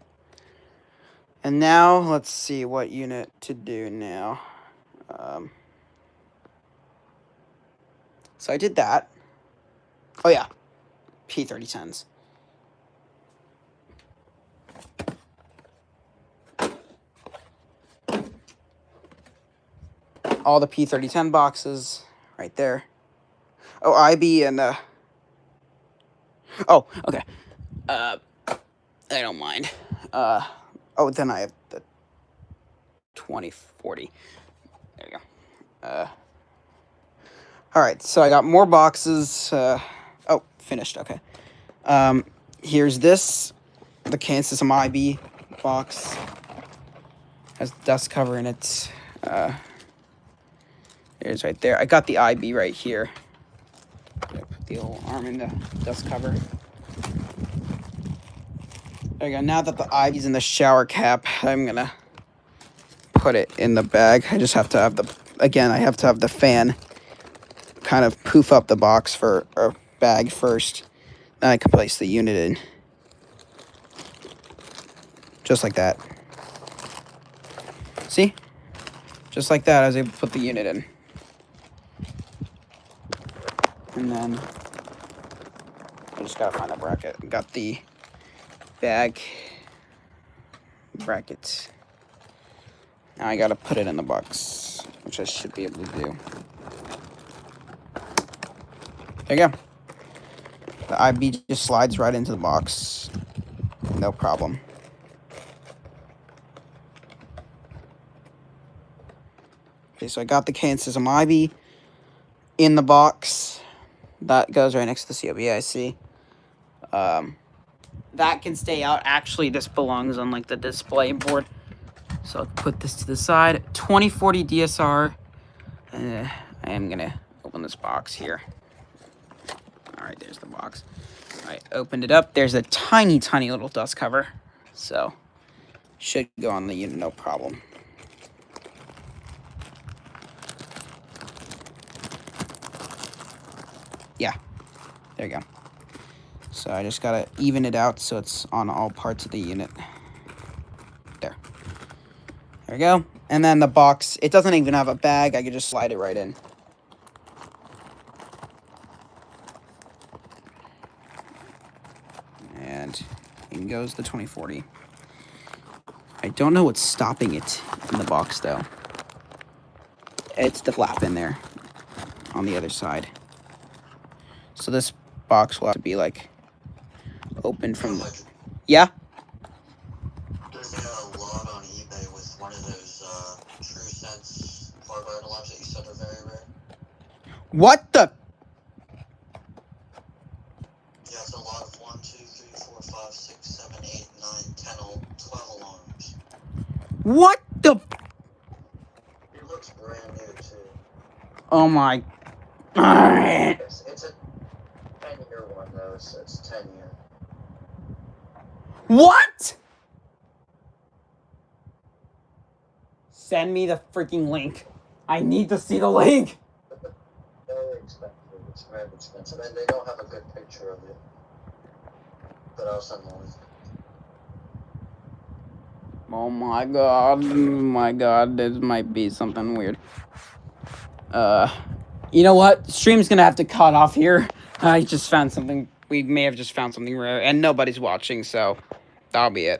And now, let's see what unit to do now. So I did that. Oh yeah, P3010s. All the P3010 boxes right there. Oh, IB and oh, okay. I don't mind. Oh, then I have the 2040. There you go. All right, so I got more boxes. Oh, finished. Okay. Here's this, the Kansas IB box. Has dust cover in it. There's right there. I got the IB right here. Put the old arm in the dust cover. There you go. Now that the IB's in the shower cap, I'm gonna put it in the bag. I just have to have I have to have the fan kind of poof up the box for or bag first. Then I can place the unit in. Just like that. See? Just like that, I was able to put the unit in. And then I just gotta find a bracket. Got the bag bracket. Now I gotta put it in the box, which I should be able to do. There you go. The IB just slides right into the box. No problem. Okay, so I got the Kansas IB in the box. That goes right next to the COBIC. That can stay out. Actually, this belongs on like the display board. So I'll put this to the side. 2040 DSR. I am gonna open this box here. All right, there's the box. All right, opened it up. There's a tiny, tiny little dust cover. So should go on the unit, no problem. Yeah, there you go. So I just gotta even it out so it's on all parts of the unit. There. There we go. And then the box, it doesn't even have a bag. I can just slide it right in. And in goes the 2040. I don't know what's stopping it in the box, though. It's the flap in there on the other side. So this box will have to be, like, open from the... Yeah? There's a lot on eBay with one of those TrueSense carbide alarms that you said are very rare. What the... Yeah, it's a lot of 1, 2, 3, 4, 5, 6, 7, 8, 9, 10, 12 alarms. What the... It looks brand new, too. Oh, my... It's a 10-year one, though, so it's 10-year. What? Send me the freaking link. I need to see the link. It's very expensive, and they don't have a good picture of it. But I'll send the link. Oh my god, this might be something weird. You know what? Stream's gonna have to cut off here. I just found something. We may have just found something rare, and nobody's watching, so that'll be it.